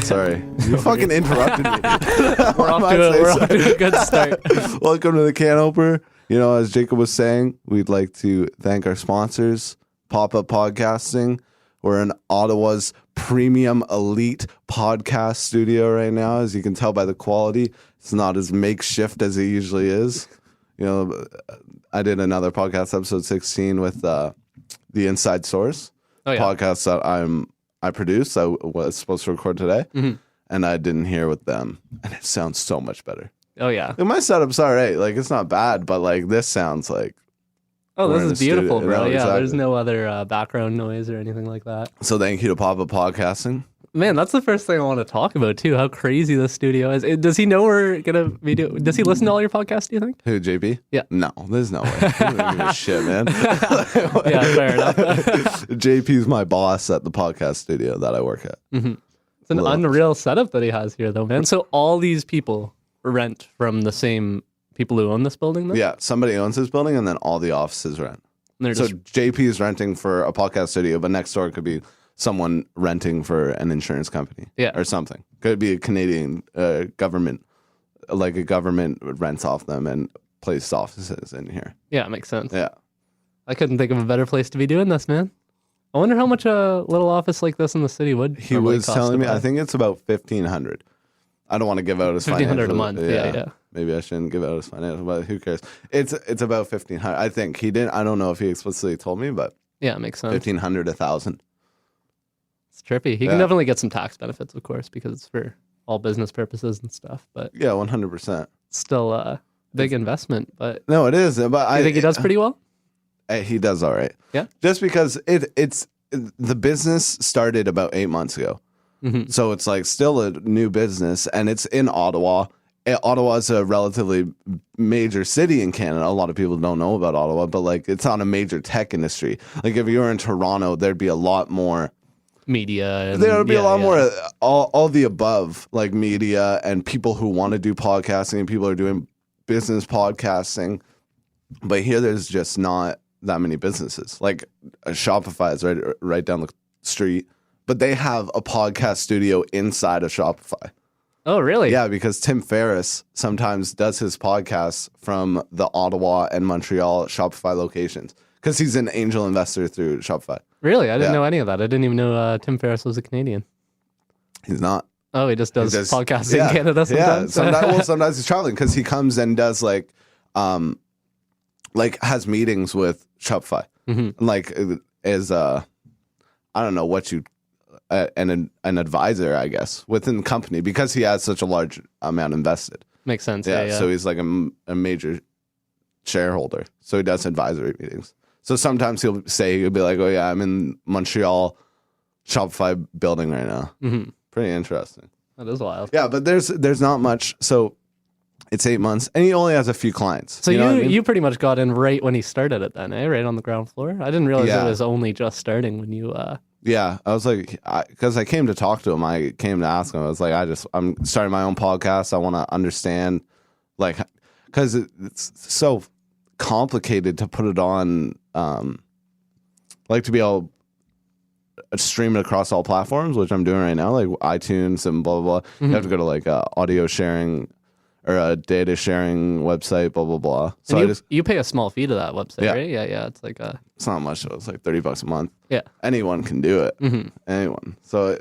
Sorry. You fucking interrupted me. We're off to a good start. Welcome to the Can Opener. You know, as Jacob was saying, we'd like to thank our sponsors, Pop-Up Podcasting. We're in Ottawa's premium elite podcast studio right now. As you can tell by the quality, it's not as makeshift as it usually is. You know, I did another podcast, episode 16, with the Inside Source podcast that I produced. I was supposed to record today, and I didn't hear with them, and it sounds so much better. Oh yeah, my setup's all right. Like, it's not bad, but like this sounds like. Oh, this is beautiful, studio. bro. No, yeah, exactly. There's no other background noise or anything like that. So thank you to Pop-Up Podcasting. Man, that's the first thing I want to talk about too. How crazy this studio is. Does he know we're gonna be doing? Does he listen to all your podcasts? Do you think? Who, JP? Yeah. No, there's no way. He doesn't give a shit, man. Yeah, fair enough. JP's my boss at the podcast studio that I work at. It's an unreal setup that he has here, though, man. So all these people rent from the same people who own this building, then? Yeah, somebody owns this building, and then all the offices rent. And they're So just JP is renting for a podcast studio, but next door could be someone renting for an insurance company, or something. Could be a Canadian government, like a government rents off them and places offices in here. yeah, it makes sense. Yeah. I couldn't think of a better place to be doing this, man. I wonder how much a little office like this in the city would. He normally was cost telling to me, buy. I think it's about $1,500. I don't want to give out his $1,500 a financial- month. Yeah. Maybe I shouldn't give out his financial, but who cares? It's about $1,500. I think he didn't. I don't know if he explicitly told me, but Yeah, it makes sense. $1,500, $1,000. It's trippy. He can definitely get some tax benefits, of course, because it's for all business purposes and stuff. But Yeah, 100%. still a big investment. But No, it is. But I think he does pretty well. He does all right. Yeah. Just because it's the business started about 8 months ago, so it's like still a new business, and it's in Ottawa. Ottawa is a relatively major city in Canada. A lot of people don't know about Ottawa, but like it's on a major tech industry. Like if you were in Toronto, there'd be a lot more Media. And, there would be a lot yeah. more all the above, like media and people who want to do podcasting and people are doing business podcasting. But here there's just not that many businesses. Like Shopify is right down the street, but they have a podcast studio inside of Shopify. Oh, really? Yeah, because Tim Ferriss sometimes does his podcasts from the Ottawa and Montreal Shopify locations because he's an angel investor through Shopify. Really? I didn't Yeah. know any of that. I didn't even know Tim Ferriss was a Canadian. He's not. Oh, he just does podcasts in Yeah. Canada sometimes? Yeah, sometimes he's traveling because he comes and does like has meetings with Shopify. Like is I don't know what you an advisor, I guess, within the company because he has such a large amount invested. Makes sense. Yeah, Yeah. so he's like a major shareholder. So he does advisory meetings. So sometimes he'll be like, "Oh yeah, I'm in Montreal Shopify building right now." Pretty interesting. That is wild. Yeah, but there's not much. So it's 8 months, and he only has a few clients. So know what I mean? you pretty much got in right when he started it then, eh? Right on the ground floor? I didn't realize Yeah. it was only just starting when you... Yeah, I was like, because I came to talk to him. I came to ask him. I was like, I'm starting my own podcast. I want to understand, like, because it's so complicated to put it on, like to be able to stream it across all platforms, which I'm doing right now, like iTunes and blah, blah, blah. You have to go to like a audio sharing or a data sharing website, blah, blah, blah. So and you pay a small fee to that website, Yeah. right? Yeah. It's like it's not much. It's like $30 a month. Yeah. Anyone can do it. Anyone. So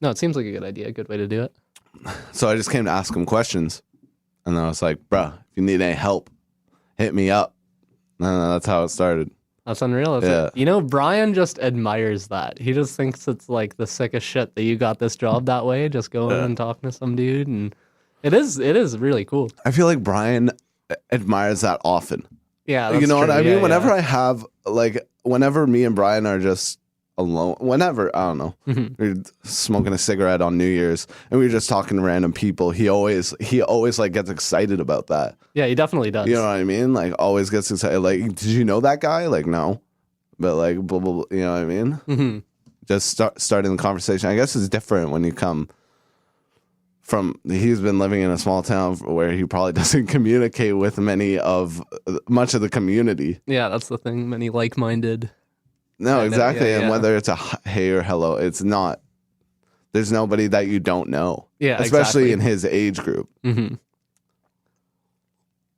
No, it seems like a good idea, a good way to do it. So I just came to ask him questions. And then I was like, bro, if you need any help, hit me up. And that's how it started. That's unreal. You know, Brian just admires that. He just thinks it's like the sickest shit that you got this job that way, just going and talking to some dude. And it is really cool. I feel like Brian admires that often. Yeah, You know what I mean? Yeah, Whenever I have, like, whenever me and Brian are just alone, whenever, I don't know, we're smoking a cigarette on New Year's and we were just talking to random people, he always like gets excited about that. Yeah, he definitely does. You know what I mean? Like, always gets excited. Like, did you know that guy? Like, no. But like, blah, blah, blah, you know what I mean? Just starting the conversation. I guess it's different when you come from, he's been living in a small town where he probably doesn't communicate with much of the community. Yeah, that's the thing. Many like-minded. No, exactly. yeah. And whether it's a hey or hello, it's not. There's nobody that you don't know. Yeah, especially exactly. in his age group. Mm-hmm.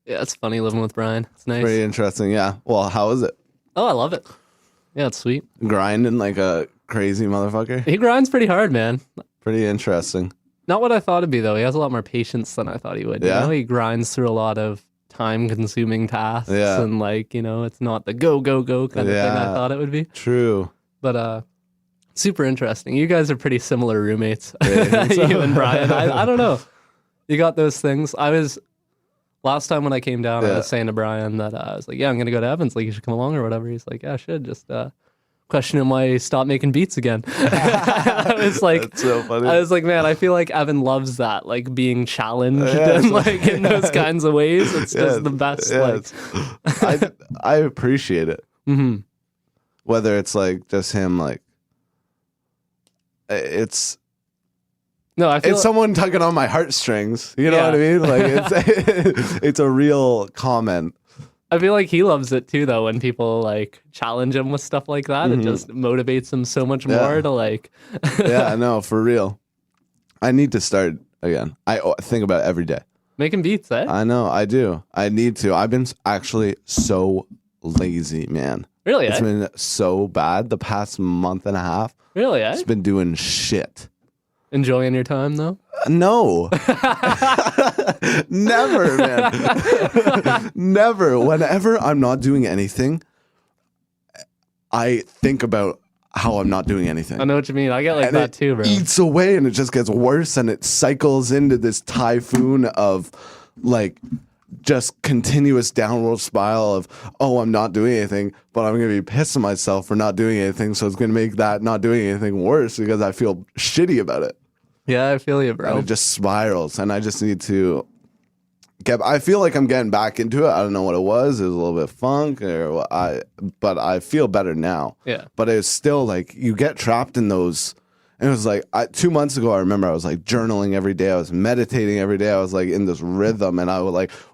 Yeah, it's funny living with Brian. It's nice. Very interesting. Yeah. Well, how is it? Oh, I love it. Yeah, it's sweet. Grinding like a crazy motherfucker. He grinds pretty hard, man. Pretty interesting. Not what I thought it'd be, though. He has a lot more patience than I thought he would. Yeah? You know, he grinds through a lot of time-consuming tasks. Yeah. And, like, you know, it's not the go, go, go kind of thing I Yeah. thought it would be. True. But, super interesting. You guys are pretty similar roommates. Yeah, I think so. You and Brian. I don't know. You got those things. Last time when I came down, I Yeah. was saying to Brian that I was like, yeah, I'm going to go to Evans. Like, you should come along or whatever. He's like, yeah, I should. Just question him why he stopped making beats again. I was like, That's so funny. I was like, man, I feel like Evan loves that, like being challenged Yeah, and it's like in those kinds of ways. It's Yeah, just the best. yeah, Like, I appreciate it. hmm Whether it's like just him, like it's no, I feel it's someone tugging on my heartstrings. You know Yeah. what I mean? Like it's it's a real comment. I feel like he loves it too, though. When people like challenge him with stuff like that, it just motivates him so much Yeah. more to like. Yeah, no, for real. I need to start again. I think about it every day. Making beats, eh? I know, I do. I need to. I've been actually so lazy, man. Really, It's eh? been so bad the past month and a half. Really, eh? Just been doing shit. Enjoying your time though. No. Never, man. Never. Whenever I'm not doing anything, I think about how I'm not doing anything. I know what you mean. I get like And that it too, bro. eats away and it just gets worse and it cycles into this typhoon of like just continuous downward spiral of, oh, I'm not doing anything, but I'm going to be pissed at myself for not doing anything. So it's going to make that not doing anything worse because I feel shitty about it. Yeah, I feel you, And bro. it just spirals. And I just need to I feel like I'm getting back into it. I don't know what it was. It was a little bit of funk but I feel better now. Yeah. But it's still like you get trapped in those. And it was like 2 months ago, I remember I was like journaling every day. I was meditating every day. I was like in this rhythm, and I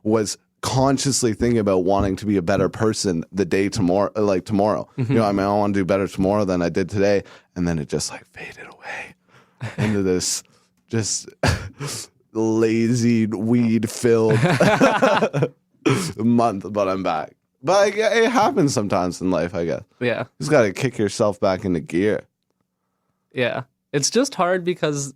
was consciously thinking about wanting to be a better person the day tomorrow, like tomorrow. You know, I mean, I want to do better tomorrow than I did today. And then it just like faded away into this just lazy weed filled month. But I'm back. But it happens sometimes in life, I guess. Yeah. You just got to kick yourself back into gear. Yeah. It's just hard because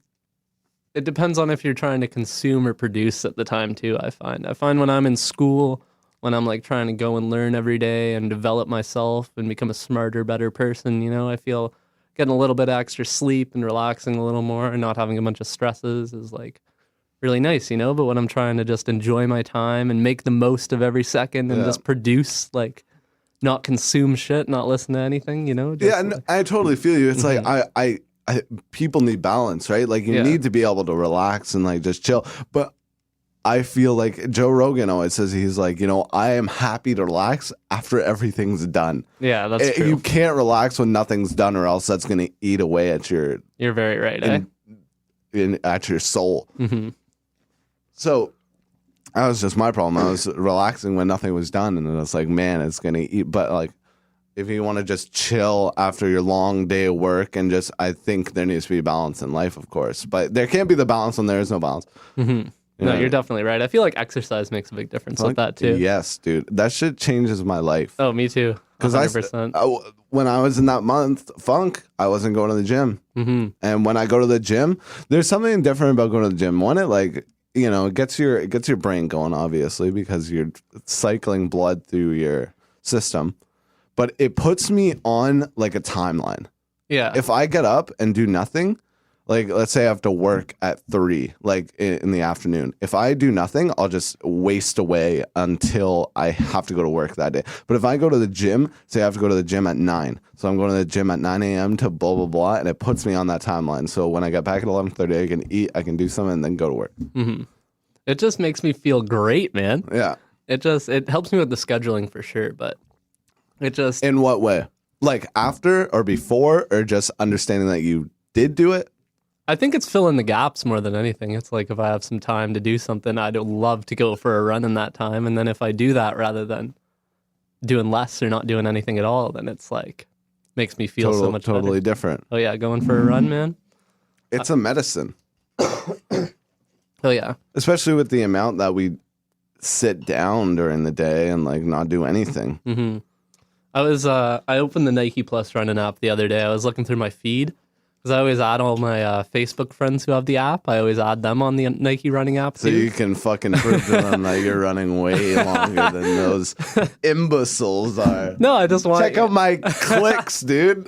it depends on if you're trying to consume or produce at the time too, I find. I find when I'm in school, when I'm like trying to go and learn every day and develop myself and become a smarter, better person, you know, I feel getting a little bit of extra sleep and relaxing a little more and not having a bunch of stresses is like really nice, you know? But when I'm trying to just enjoy my time and make the most of every second and Yeah. just produce, like not consume shit, not listen to anything, you know? Just, Yeah, and I totally feel you. It's like I people need balance, right? Like you Yeah. need to be able to relax and like just chill. But I feel like Joe Rogan always says he's like, you know, I am happy to relax after everything's done. yeah, that's true. You can't relax when nothing's done, or else that's going to eat away at your You're very right, eh? at your soul. Mm-hmm. So that was just my problem. I was relaxing when nothing was done, and then it's like, man, it's going to eat. But like, if you want to just chill after your long day of work and just, I think there needs to be balance in life, of course. But there can't be the balance when there is no balance. Mm-hmm. No, Yeah. you're definitely right. I feel like exercise makes a big difference with that too. Yes, dude. That shit changes my life. Oh, me too. 'Cause 100%. When I was in that month funk, I wasn't going to the gym. Mm-hmm. And when I go to the gym, there's something different about going to the gym. One, it like, you know, it gets your brain going, obviously, because you're cycling blood through your system. But it puts me on like a timeline. Yeah. If I get up and do nothing, like let's say I have to work at 3, like in the afternoon. If I do nothing, I'll just waste away until I have to go to work that day. But if I go to the gym, say I have to go to the gym at 9. So I'm going to the gym at 9 a.m. to blah, blah, blah. And it puts me on that timeline. So when I get back at 11:30, I can eat, I can do something, and then go to work. Mm-hmm. It just makes me feel great, man. Yeah. It helps me with the scheduling for sure, but it just, In what way? Like after or before, or just understanding that you did do it? I think it's filling the gaps more than anything. It's like if I have some time to do something, I'd love to go for a run in that time. And then if I do that rather than doing less or not doing anything at all, then it's like, makes me feel so much totally better. different. Oh yeah, going for a run, man. it's a medicine, Oh yeah. especially with the amount that we sit down during the day and like not do anything. Mm-hmm. I opened the Nike Plus running app the other day. I was looking through my feed because I always add all my Facebook friends who have the app. I always add them on the Nike running app. So too. you can fucking prove to them that you're running way longer than those imbeciles are. No, I just want Check out my clicks, dude.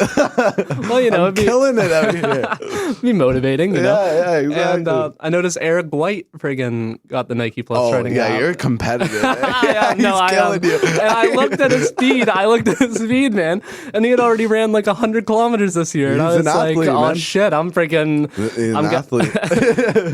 Well, you know, I'm killing it out here. be motivating, you know. Yeah, exactly. And I noticed Eric White friggin' got the Nike Plus running app. You're competitive. Yeah, He's killing you. And I looked at his speed, man, and he had already ran like 100 kilometers this year. And I He's was an like, athlete, oh man. shit, I'm freaking. He's an athlete.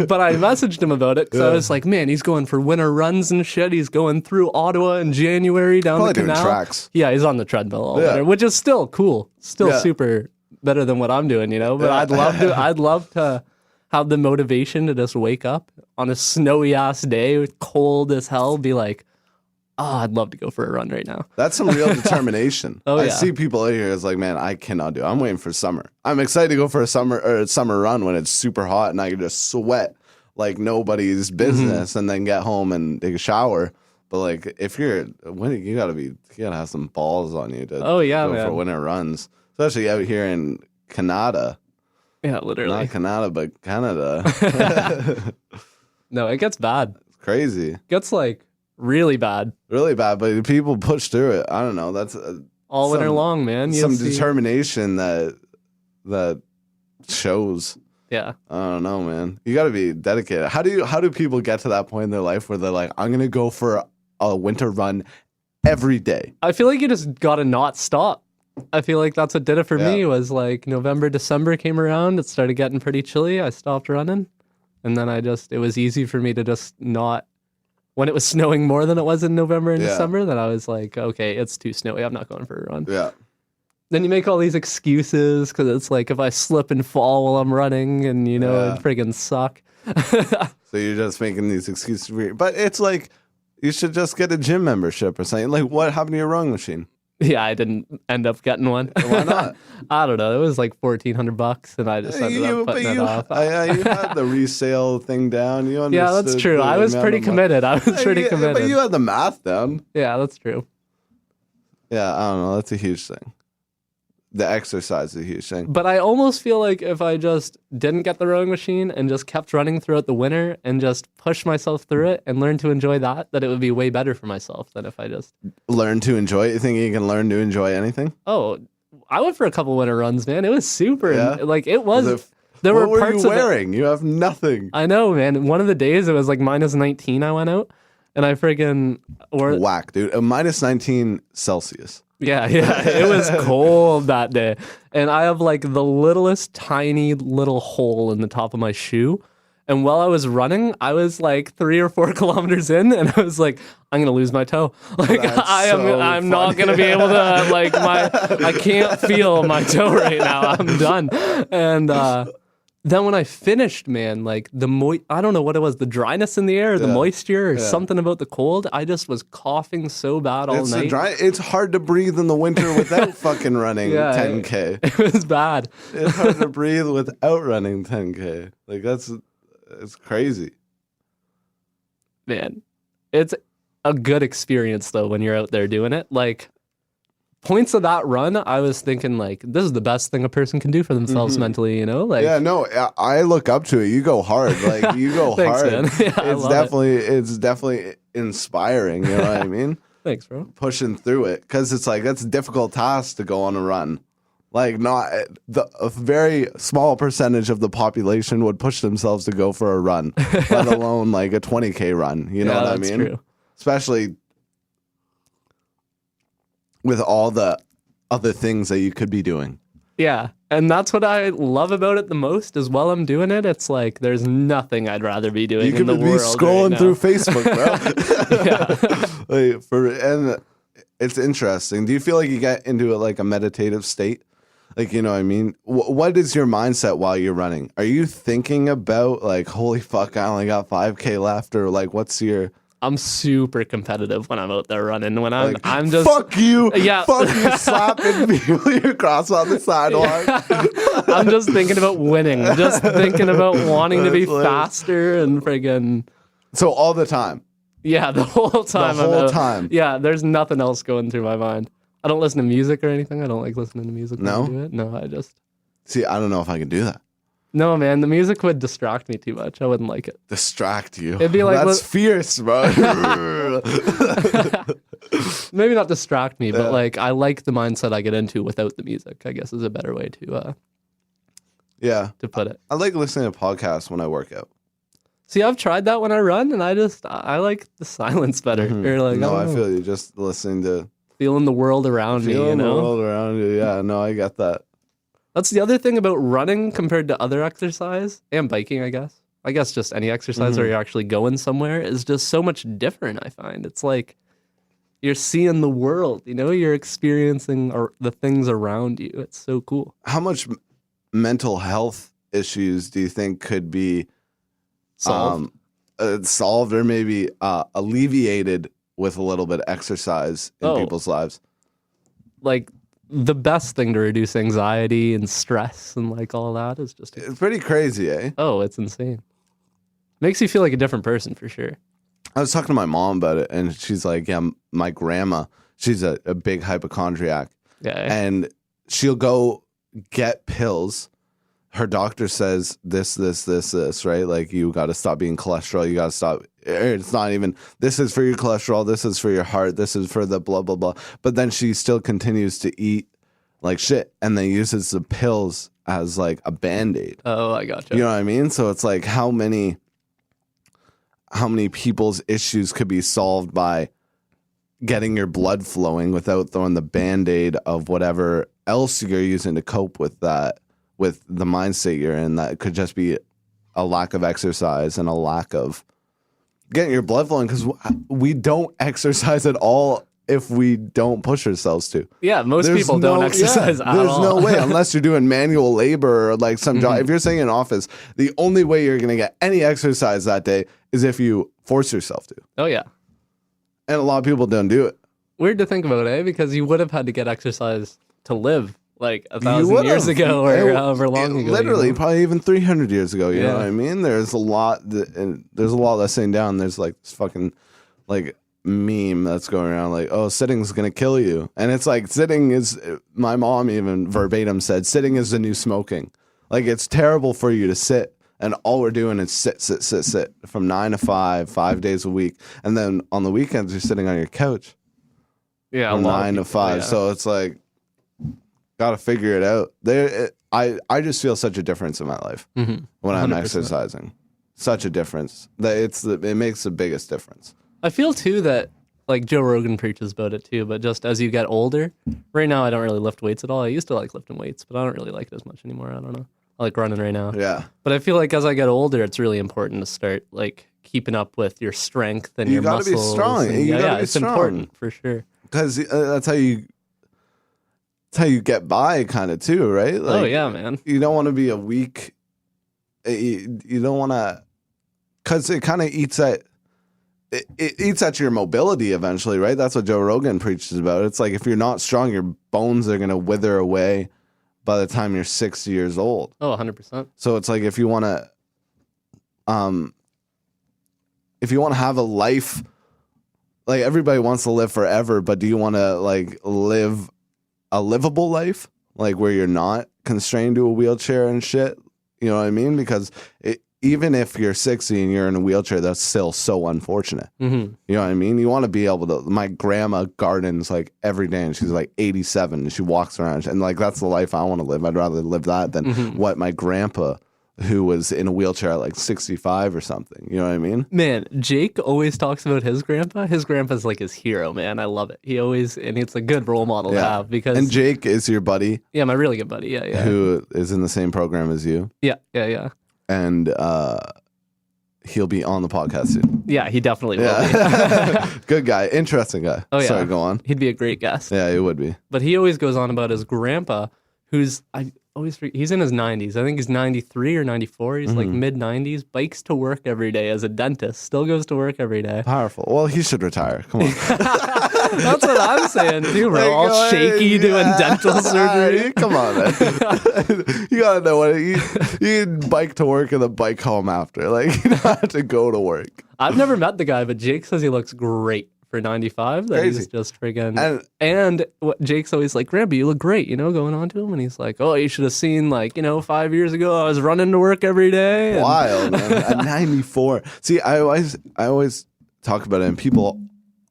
But I messaged him about it because I was like, man, he's going for winter runs and shit. He's going through Ottawa in January down Probably the doing canal. tracks. Yeah, he's on the treadmill all Yeah. winter, which is still cool. Still Yeah. super better than what I'm doing, you know. But Yeah. I'd love to have the motivation to just wake up on a snowy ass day, cold as hell, be like, oh, I'd love to go for a run right now. That's some real determination. Oh, I yeah. see people out here. It's like, man, I cannot do it. I'm waiting for summer. I'm excited to go for a summer run when it's super hot and I can just sweat like nobody's business and then get home and take a shower. But like, if you gotta have some balls on you to Oh, yeah, go for man. winter runs, especially out here in Canada. Yeah, literally. Not Canada, but Canada. No, it gets bad. It's crazy. It gets like really bad Really bad, but people push through it. I don't know. That's all winter Some- long, man. You'll some see- determination that shows. Yeah. I don't know, man. You got to be dedicated. How do people get to that point in their life where they're like, I'm gonna go for a winter run every day? I feel like you just gotta not stop. I feel like that's what did it for Yeah. me was like November, December came around. It started getting pretty chilly. I stopped running. And then it was easy for me to just not, when it was snowing more than it was in November and Yeah. December, then I was like, okay, it's too snowy. I'm not going for a run. Yeah, Then you make all these excuses because it's like if I slip and fall while I'm running and, you know, Yeah. it'd friggin' suck. so you're just making these excuses for you. But it's like you should just get a gym membership or something. Like, what happened to your rowing machine? Yeah, I didn't end up getting one. Why not? I don't know. It was like $1,400 and I just ended up putting it off. You had the resale thing down. You Yeah, that's understood true. the I was amount pretty of money. committed. I was pretty Yeah, committed. But you had the math down. Yeah, that's true. Yeah, I don't know. That's a huge thing. The exercise is a huge thing. But I almost feel like if I just didn't get the rowing machine and just kept running throughout the winter and just pushed myself through it and learned to enjoy that it would be way better for myself than if I just, Learn to enjoy it. You think you can learn to enjoy anything? I went for a couple winter runs, man. It was super. Yeah? Like it was, Was it- there what were were parts you of it. wearing? You have nothing. I know, man. One of the days it was like minus 19 I went out and I friggin' wore, Whack, dude. A minus 19 Celsius. Yeah, it was cold that day. And I have like the littlest tiny little hole in the top of my shoe. And while I was running, I was like 3 or 4 kilometers in and I was like, I'm going to lose my toe. Like That's so I'm not funny. going to be able to I can't feel my toe right now. I'm done. And then when I finished, man, like I don't know what it was, the dryness in the air, the Yeah. moisture, or Yeah. something about the cold. I just was coughing so bad all night. It's hard to breathe in the winter without fucking running Yeah. 10K. It was bad. It's hard to breathe without running 10K. Like it's crazy. Man, it's a good experience though when you're out there doing it. Like points of that run, I was thinking like this is the best thing a person can do for themselves mentally, you know? Like Yeah, no, I look up to it. You go hard. Like you go Thanks, hard. man. Yeah, I love it. It's definitely inspiring, you know what I mean? Thanks, bro. Pushing through it cuz it's like that's a difficult task to go on a run. Like a very small percentage of the population would push themselves to go for a run, let alone like a 20K run. You know Yeah, what I that's mean? true. Especially with all the other things that you could be doing. Yeah. And that's what I love about it the most is while I'm doing it, it's like there's nothing I'd rather be doing You in could the be world. scrolling right through now. Facebook, bro. Yeah. And it's interesting. Do you feel like you get into like a meditative state? Like, you know what I mean? What is your mindset while you're running? Are you thinking about like, holy fuck, I only got 5K left? Or like, what's your I'm super competitive when I'm out there running. When I'm Like, I'm just fuck you, Yeah. fuck you, slapping people across on the sidewalk. I'm just thinking about winning. Just thinking about wanting to be That's hilarious. faster and friggin' So all the time. yeah, the whole time. I'm whole out. time. Yeah, there's nothing else going through my mind. I don't listen to music or anything. I don't like listening to music when No? I do it. No, I just See, I don't know if I can do that. no, man. The music would distract me too much. I wouldn't like it. Distract you. It'd be like That's fierce, bro. Maybe not distract me, Yeah. but like I like the mindset I get into without the music. I guess is a better way Yeah. to put it. I like listening to podcasts when I work out. See, I've tried that when I run, and I like the silence better. Or like No, I I don't know, feel you. Just listening to feeling the world around me. You feeling the know, world around you. Yeah, no, I get that. that's the other thing about running compared to other exercise and biking. I guess. I guess just any exercise where you're actually going somewhere is just so much different. I find it's like you're seeing the world. You know, you're experiencing the things around you. It's so cool. How much mental health issues do you think could be Solved. solved or maybe alleviated with a little bit of exercise in Oh. people's lives? Like the best thing to reduce anxiety and stress and like all that is just It's pretty crazy, eh? oh, it's insane. Makes you feel like a different person for sure. I was talking to my mom about it, and she's like, yeah, my grandma, she's a big hypochondriac, Yeah. and she'll go get pills. Her doctor says this, right? Like, you got to stop being cholesterol. You got to stop. It's not even, this is for your cholesterol. This is for your heart. This is for the blah, blah, blah. But then she still continues to eat like shit and then uses the pills as like a Band-Aid. Oh, I gotcha. You know what I mean? So it's like how many people's issues could be solved by getting your blood flowing without throwing the Band-Aid of whatever else you're using to cope with that, with the mindset you're in. That could just be a lack of exercise and a lack of getting your blood flowing, because we don't exercise at all if we don't push ourselves to. Yeah, most There's people don't exercise at There's all. no way, unless you're doing manual labor or like some job. If you're sitting in an office, the only way you're going to get any exercise that day is if you force yourself to. Oh yeah. And a lot of people don't do it. Weird to think about, eh? Because you would have had to get exerciise to live like 1,000 would've. years ago or however long ago. Literally, you know? probably even 300 years ago. You know Yeah. what I mean? There's a lot. There's a lot that's sitting down. There's like this fucking like meme that's going around like, oh, sitting's gonna kill you, and it's like sitting is. My mom even verbatim said, sitting is the new smoking. Like, it's terrible for you to sit, and all we're doing is sit from 9 to 5, 5 days a week, and then on the weekends you're sitting on your couch Yeah, from a lot of 9 to people, 5. yeah. So it's like, gotta figure it out. I just feel such a difference in my life Mhm. when I'm 100%. exercising. Such a difference that it makes the biggest difference. I feel too that like Joe Rogan preaches about it too, but just as you get older, right now I don't really lift weights at all. I used to like lifting weights, but I don't really like it as much anymore. I don't know. I like running right now. Yeah, But I feel like as I get older, it's really important to start like keeping up with your strength and You your gotta be muscles. strong. and- You yeah, gotta yeah, be it's strong. important for sure. because that's how you get by, kind of too, right? Like, Oh yeah, man. You don't want to be a weak. You don't want to, because it kind of eats at. It eats at your mobility eventually, right? That's what Joe Rogan preaches about. It's like if you're not strong, your bones are gonna wither away by the time you're 60 years old. Oh, 100%. So it's like if you want to have a life, like everybody wants to live forever, but do you want to like live a livable life, like where you're not constrained to a wheelchair and shit? You know what I mean? Because even if you're 60 and you're in a wheelchair, that's still so unfortunate. Mm-hmm. You know what I mean? You want to be able to. My grandma gardens like every day, and she's like 87, and she walks around, and like that's the life I want to live. I'd rather live that than what my grandpa, who was in a wheelchair at like 65 or something. You know what I mean? Man, Jake always talks about his grandpa. His grandpa's like his hero, man. I love it. He always, and it's a good role model to have because, And Jake is your buddy yeah, my really good buddy. Yeah, yeah. who is in the same program as you, Yeah, yeah, yeah. and he'll be on the podcast soon. Yeah, he definitely will be. Yeah. Good guy, interesting guy. Oh, yeah. Sorry, go on. He'd be a great guest. Yeah, it would be. But he always goes on about his grandpa who's I always forget, he's in his 90s. I think he's 93 or 94. He's like mid 90s. Bikes to work every day as a dentist. Still goes to work every day. Powerful. Well, he should retire. Come on. That's what I'm saying too, bro. All Like, shaky doing dental surgery. Come on, man. You gotta know what you can bike to work and then bike home after. Like, you don't have to go to work. I've never met the guy, but Jake says he looks great for 95. That Crazy. he's just friggin' and what Jake's always like, Gramby, you look great, going on to him, and he's like, oh, you should have seen 5 years ago I was running to work every day. And Wild, man. At 94. See, I always talk about it, and people,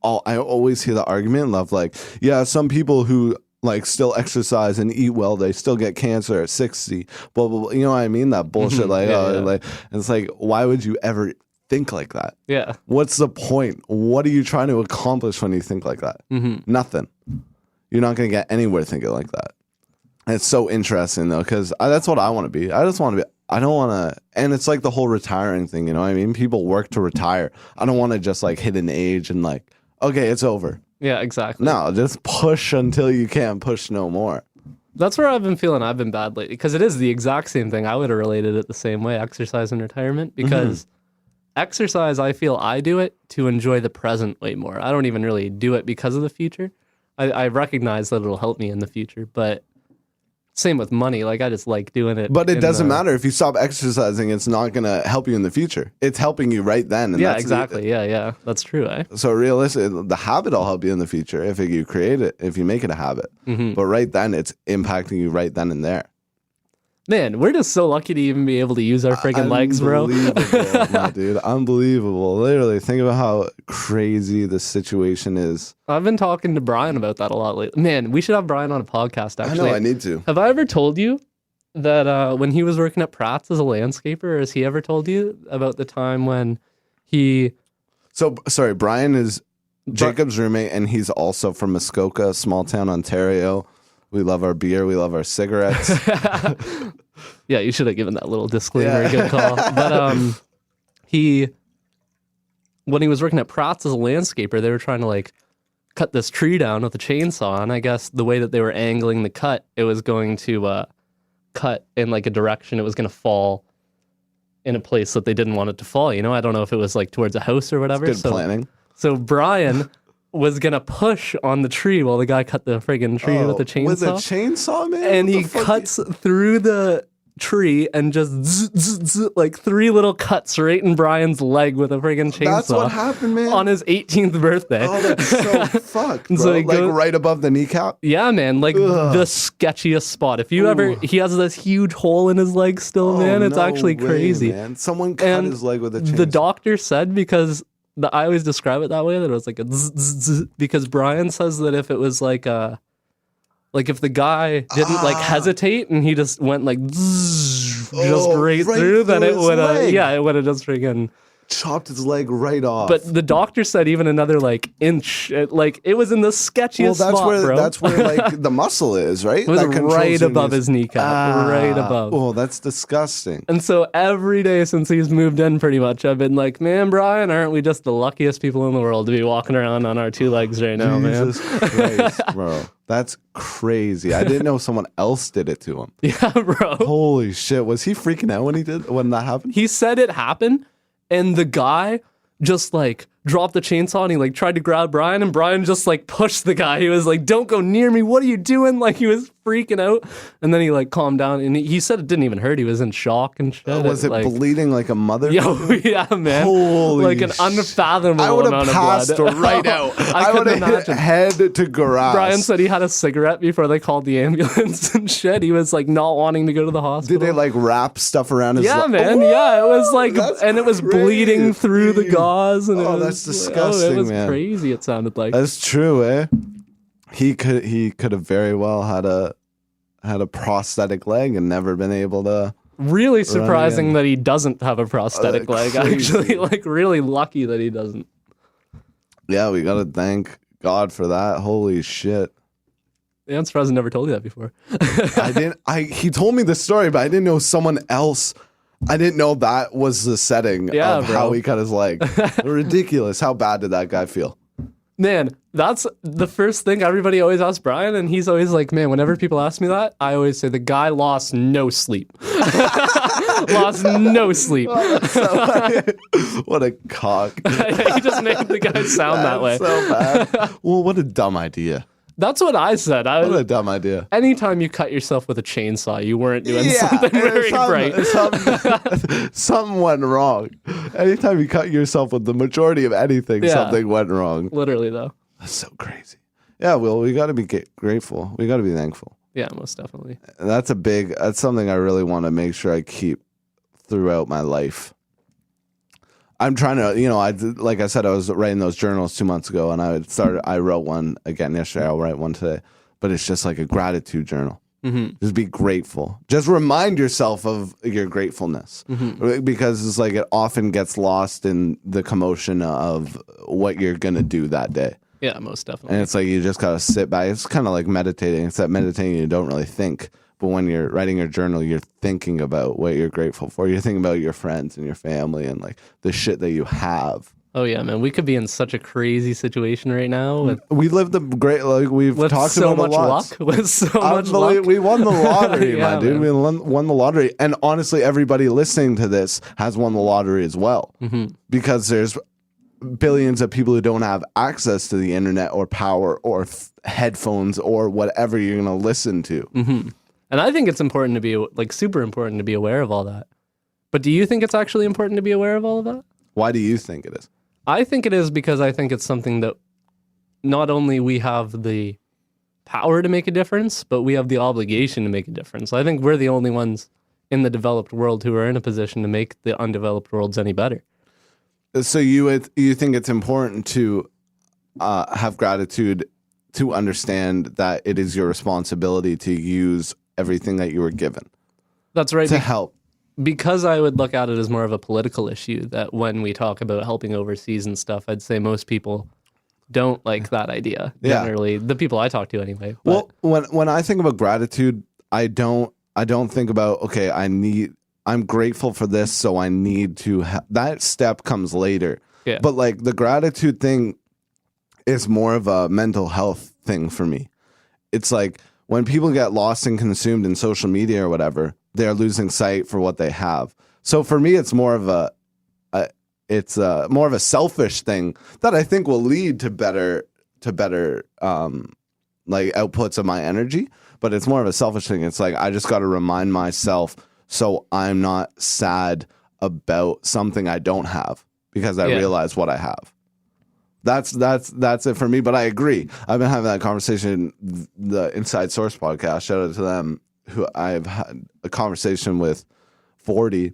I always hear the argument of like, yeah, some people who like still exercise and eat well, they still get cancer at 60. Blah blah blah. You know what I mean? That bullshit. Like, Yeah, oh, yeah. like, and it's like, why would you ever think like that? Yeah. What's the point? What are you trying to accomplish when you think like that? Nothing. You're not going to get anywhere thinking like that. And it's so interesting though, because that's what I want to be. I just want to be. I don't want to, and it's like the whole retiring thing. You know what I mean? People work to retire. I don't want to just like hit an age and like, okay, it's over. Yeah, exactly. No, just push until you can't push no more. That's where I've been feeling I've been bad lately, because it is the exact same thing. I would have related it the same way, exercise and retirement, because exercise, I feel I do it to enjoy the present way more. I don't even really do it because of the future. I recognize that it'll help me in the future, but same with money. Like, I just like doing it. But it doesn't matter if you stop exercising. It's not going to help you in the future. It's helping you right then. And Yeah, that's exactly. Yeah. That's true, eh? So realistic, the habit will help you in the future if you create it, if you make it a habit. But right then, it's impacting you right then and there. Man, we're just so lucky to even be able to use our friggin' legs, bro. Unbelievable, my dude. Unbelievable. Literally, think about how crazy the situation is. I've been talking to Brian about that a lot lately. Man, we should have Brian on a podcast, actually. I know, I need to. Have I ever told you that when he was working at Pratt's as a landscaper, or has he ever told you about the time when he... So, sorry, Brian is Jacob's roommate, and he's also from Muskoka, small town, Ontario. We love our beer. We love our cigarettes. Yeah, you should have given that little disclaimer. Yeah. Good call. But when he was working at Pratt's as a landscaper, they were trying to like cut this tree down with a chainsaw, and I guess the way that they were angling the cut, it was going to cut in like a direction. It was going to fall in a place that they didn't want it to fall. I don't know if it was like towards a house or whatever. Good planning. So Brian was gonna push on the tree while the guy cut the friggin' tree with the chainsaw. With a chainsaw, man? And What he the fuck? cuts through the tree and just like 3 little cuts right in Brian's leg with a friggin' chainsaw. That's what happened, man. On his 18th birthday. Oh, that's so fucked, bro. So he like goes- right above the kneecap. Yeah, man, like the sketchiest spot. If you ever, he has this huge hole in his leg still, man. It's Oh, no actually way, crazy. man. Someone cut And his leg with a chainsaw. The doctor said, because I always describe it that way, that it was like a because Brian says that if it was like if the guy didn't like hesitate and he just went like just right through, then through it his would have, leg. it would have just friggin'. chopped his leg right off. But the doctor said even another like inch, like it was in the sketchiest spot, bro. That's where like the muscle is, right? It was That controls right your above knees. his kneecap, right above. Oh, that's disgusting. And so every day since he's moved in, pretty much, I've been like, man, Brian, aren't we just the luckiest people in the world to be walking around on our 2 legs right now, man? Jesus Christ, bro. That's crazy. I didn't know someone else did it to him. Yeah, bro. Holy shit. Was he freaking out when that happened? He said it happened, and the guy just like dropped the chainsaw and he like tried to grab Brian, and Brian just like pushed the guy. He was like, don't go near me. What are you doing? Like he was freaking out. And then he like calmed down, and he said it didn't even hurt. He was in shock and shit. Was it like, bleeding like a mother? Yo, yeah, man. Holy like an unfathomable I would amount have of passed blood. right out. I would couldn't have hit imagine. head to grass. Brian said he had a cigarette before they called the ambulance and shit. He was like not wanting to go to the hospital. Did they like wrap stuff around his Yeah, leg? man. Yeah, it was like, That's and it was bleeding through the gauze. And Oh, it that's was, disgusting, it was man. crazy. It sounded like. That's true, eh? He could have very well had a prosthetic leg and never been able to. Really surprising again. that he doesn't have a prosthetic leg. crazy. Actually, like really lucky that he doesn't. Yeah, we gotta thank God for that. Holy shit. Yeah, I'm surprised I never told you that before. He told me the story, but I didn't know someone else. I didn't know that was the setting Yeah, of bro. how he cut his leg. Ridiculous. How bad did that guy feel? Man, That's the first thing everybody always asks Brian, and he's always like, man, whenever people ask me that, I always say the guy lost no sleep. Lost no sleep. What a cock. He just made the guy sound that way. So bad. Well, what a dumb idea. That's what I said. What a dumb idea. Anytime you cut yourself with a chainsaw, you weren't doing something very right. Something went wrong. Anytime you cut yourself with the majority of anything, something went wrong. Literally, though. That's so crazy. Yeah, well, we got to be grateful. We got to be thankful. Yeah, most definitely. And that's something I really want to make sure I keep throughout my life. I'm trying to, like I said, I was writing those journals 2 months ago, and I wrote one again yesterday. I'll write one today, but it's just like a gratitude journal. Mm-hmm. Just be grateful. Just remind yourself of your gratefulness, because it's like it often gets lost in the commotion of what you're gonna do that day. Yeah, most definitely. And it's like you just gotta sit back. It's kind of like meditating. Except meditating, you don't really think. But when you're writing your journal, you're thinking about what you're grateful for. You're thinking about your friends and your family and like the shit that you have. Oh yeah, man. We could be in such a crazy situation right now. We lived the great, like we've talked so about much a lot. luck. With so much luck. We won the lottery, Yeah, my dude. We won the lottery. And honestly, everybody listening to this has won the lottery as well. Mm-hmm. Because there's billions of people who don't have access to the internet or power or headphones or whatever you're going to listen to. Mm-hmm. And I think it's important to be, like, super important to be aware of all that. But do you think it's actually important to be aware of all of that? Why do you think it is? I think it is because I think it's something that not only we have the power to make a difference, but we have the obligation to make a difference. I think we're the only ones in the developed world who are in a position to make the undeveloped worlds any better. So you think it's important to have gratitude, to understand that it is your responsibility to use everything that you were given. That's right. To help. Because I would look at it as more of a political issue, that when we talk about helping overseas and stuff, I'd say most people don't like that idea. Generally, the people I talk to anyway. But. Well, when I think about gratitude, I don't think about, okay, I'm grateful for this, so I need to that step comes later. Yeah. But like the gratitude thing is more of a mental health thing for me. It's like when people get lost and consumed in social media or whatever, they're losing sight for what they have. So for me, it's more of a selfish thing that I think will lead to better like outputs of my energy. But it's more of a selfish thing. It's like I just got to remind myself so I'm not sad about something I don't have because I realize what I have. That's it for me. But I agree. I've been having that conversation. The Inside Source podcast, shout out to them, who I've had a conversation with 40,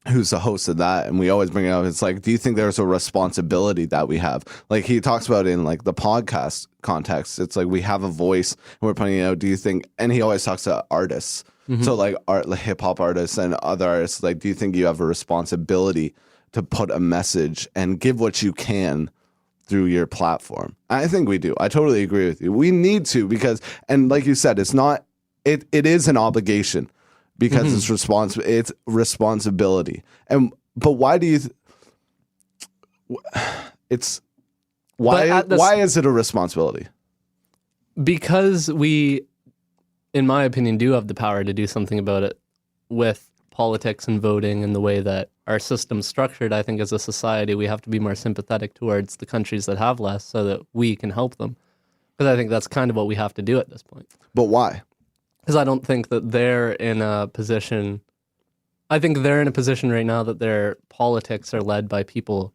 who's the host of that, and we always bring it up. It's like, do you think there's a responsibility that we have? Like he talks about it in like the podcast context. It's like we have a voice and we're putting it out. Do you think? And he always talks to artists. Mm-hmm. So like hip hop artists and other artists. Like, do you think you have a responsibility to put a message and give what you can through your platform? I think we do. I totally agree with you. We need to, because, and like you said, it's not. It is an obligation because it's responsibility. But why do you? Why is it a responsibility? Because we, in my opinion, do have the power to do something about it with politics and voting and the way that our system's structured. I think as a society, we have to be more sympathetic towards the countries that have less so that we can help them. Because I think that's kind of what we have to do at this point. But why? Because I don't think that they're in a position. I think they're in a position right now that their politics are led by people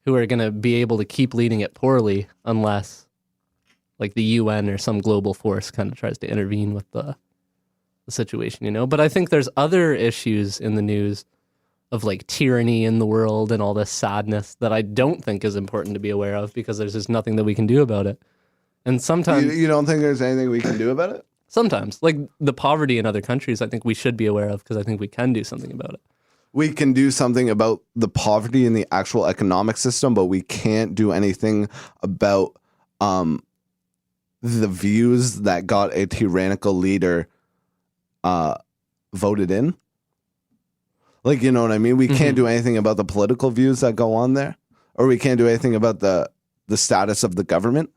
who are going to be able to keep leading it poorly unless, like, the UN or some global force kind of tries to intervene with the situation, you know? But I think there's other issues in the news of, like, tyranny in the world and all this sadness that I don't think is important to be aware of because there's just nothing that we can do about it. And sometimes... You don't think there's anything we can do about it? Sometimes. Like, the poverty in other countries, I think we should be aware of because I think we can do something about it. We can do something about the poverty in the actual economic system, but we can't do anything about the views that got a tyrannical leader voted in. Like, you know what I mean? We can't do anything about the political views that go on there, or we can't do anything about the status of the government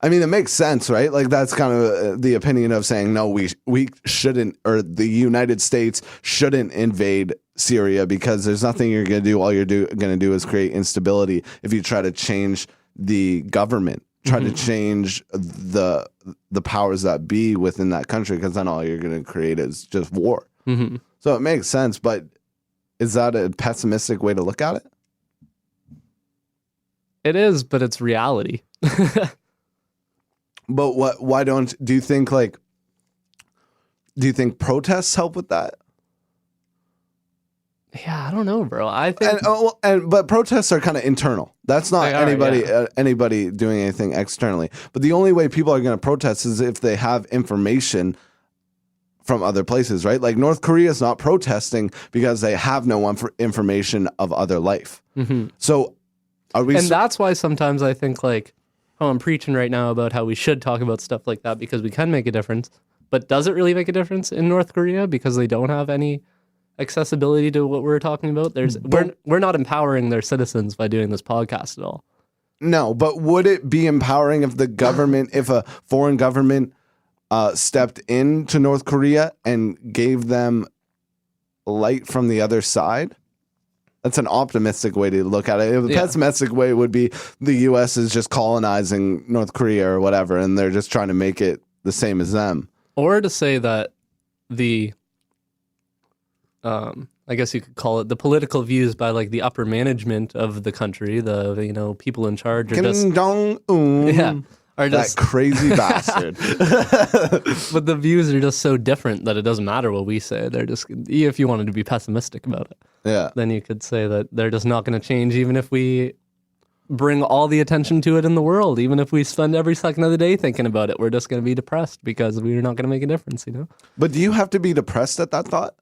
I mean, it makes sense, right? Like that's kind of the opinion of saying no, we shouldn't, or the United States shouldn't invade Syria because there's nothing you're going to do. All you're going to do is create instability if you try to change the government, try to change the powers that be within that country, because then all you're going to create is just war. So it makes sense, but is that a pessimistic way to look at it? It is, but it's reality. But why do you think protests help with that? Yeah, I don't know, bro. I think, but protests are kind of internal. That's not anybody doing anything externally. But the only way people are going to protest is if they have information from other places, right? Like North Korea is not protesting because they have no information of other life. So are we? And that's why sometimes I think like, oh, I'm preaching right now about how we should talk about stuff like that because we can make a difference. But does it really make a difference in North Korea because they don't have any accessibility to what we're talking about? We're not empowering their citizens by doing this podcast at all. No, but would it be empowering if the government, if a foreign government stepped into North Korea and gave them light from the other side? That's an optimistic way to look at it. The pessimistic way would be the U.S. is just colonizing North Korea or whatever, and they're just trying to make it the same as them. Or to say that the, I guess you could call it the political views by like the upper management of the country, the people in charge are just are just that crazy bastard. But the views are just so different that it doesn't matter what we say. They're just, if you wanted to be pessimistic about it, then you could say that they're just not going to change, even if we bring all the attention to it in the world. Even if we spend every second of the day thinking about it, we're just going to be depressed because we're not going to make a difference. But do you have to be depressed at that thought?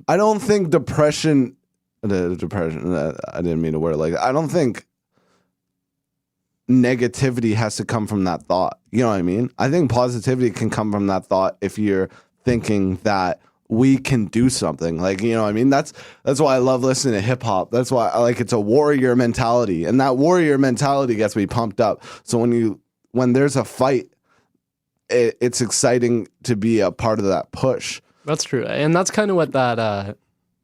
I don't think depression. I didn't mean to word it like that. I don't think negativity has to come from that thought. You know what I mean? I think positivity can come from that thought if you're thinking that we can do something. Like, you know what I mean? That's why I love listening to hip hop. That's why I like, it's a warrior mentality, and that warrior mentality gets me pumped up. So when there's a fight, it's exciting to be a part of that push. That's true. And that's kind of what that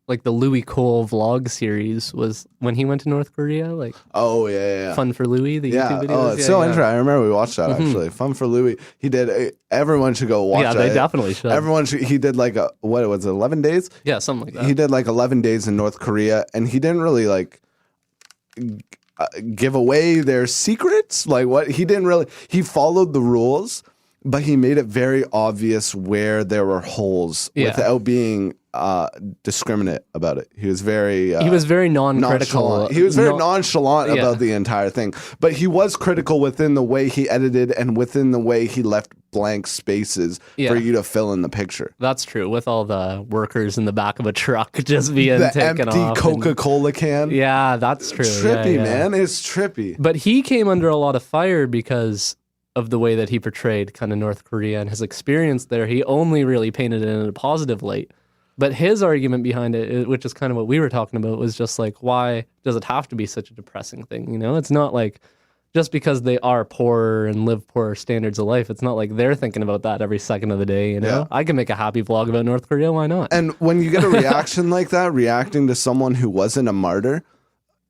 like the Louis Cole vlog series was when he went to North Korea. Like, Fun for Louis, the YouTube videos. Oh, it's interesting. I remember we watched that actually. Fun for Louis. He did. Everyone should go watch. Yeah, they definitely should. Everyone should. He did like what was it, 11 days? Yeah, something like that. He did like 11 days in North Korea, and he didn't really like give away their secrets. Like what he didn't really. He followed the rules, but he made it very obvious where there were holes without being discriminate about it. He was very non-critical. He was very nonchalant about the entire thing, but he was critical within the way he edited and within the way he left blank spaces for you to fill in the picture. That's true. With all the workers in the back of a truck just being the taken empty off Coca-Cola can. Yeah, that's true. Trippy, man. It's trippy. But he came under a lot of fire because of the way that he portrayed kind of North Korea and his experience there. He only really painted it in a positive light. But his argument behind it, which is kind of what we were talking about, was just like, why does it have to be such a depressing thing? It's not like just because they are poorer and live poorer standards of life. It's not like they're thinking about that every second of the day. Yeah. I can make a happy vlog about North Korea. Why not? And when you get a reaction like that, reacting to someone who wasn't a martyr,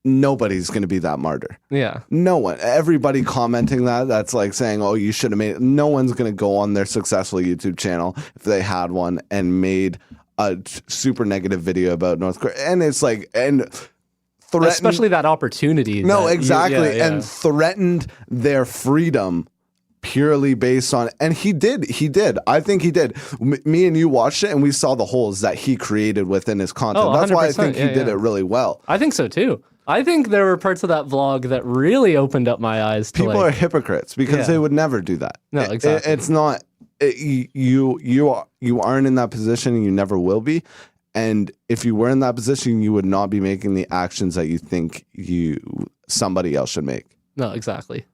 nobody's going to be that martyr. Yeah. No one. Everybody commenting that's like saying, oh, you should have made it. No one's going to go on their successful YouTube channel if they had one and made a super negative video about North Korea. And it's like, and threatened, especially that opportunity. No, exactly. And threatened their freedom purely based on, and he did. I think he did. Me and you watched it and we saw the holes that he created within his content. That's why I think he did it really well. I think so too. I think there were parts of that vlog that really opened up my eyes to people are hypocrites because they would never do that. No, exactly. It's not. You aren't in that position and you never will be. And if you were in that position, you would not be making the actions that you think somebody else should make. No, exactly.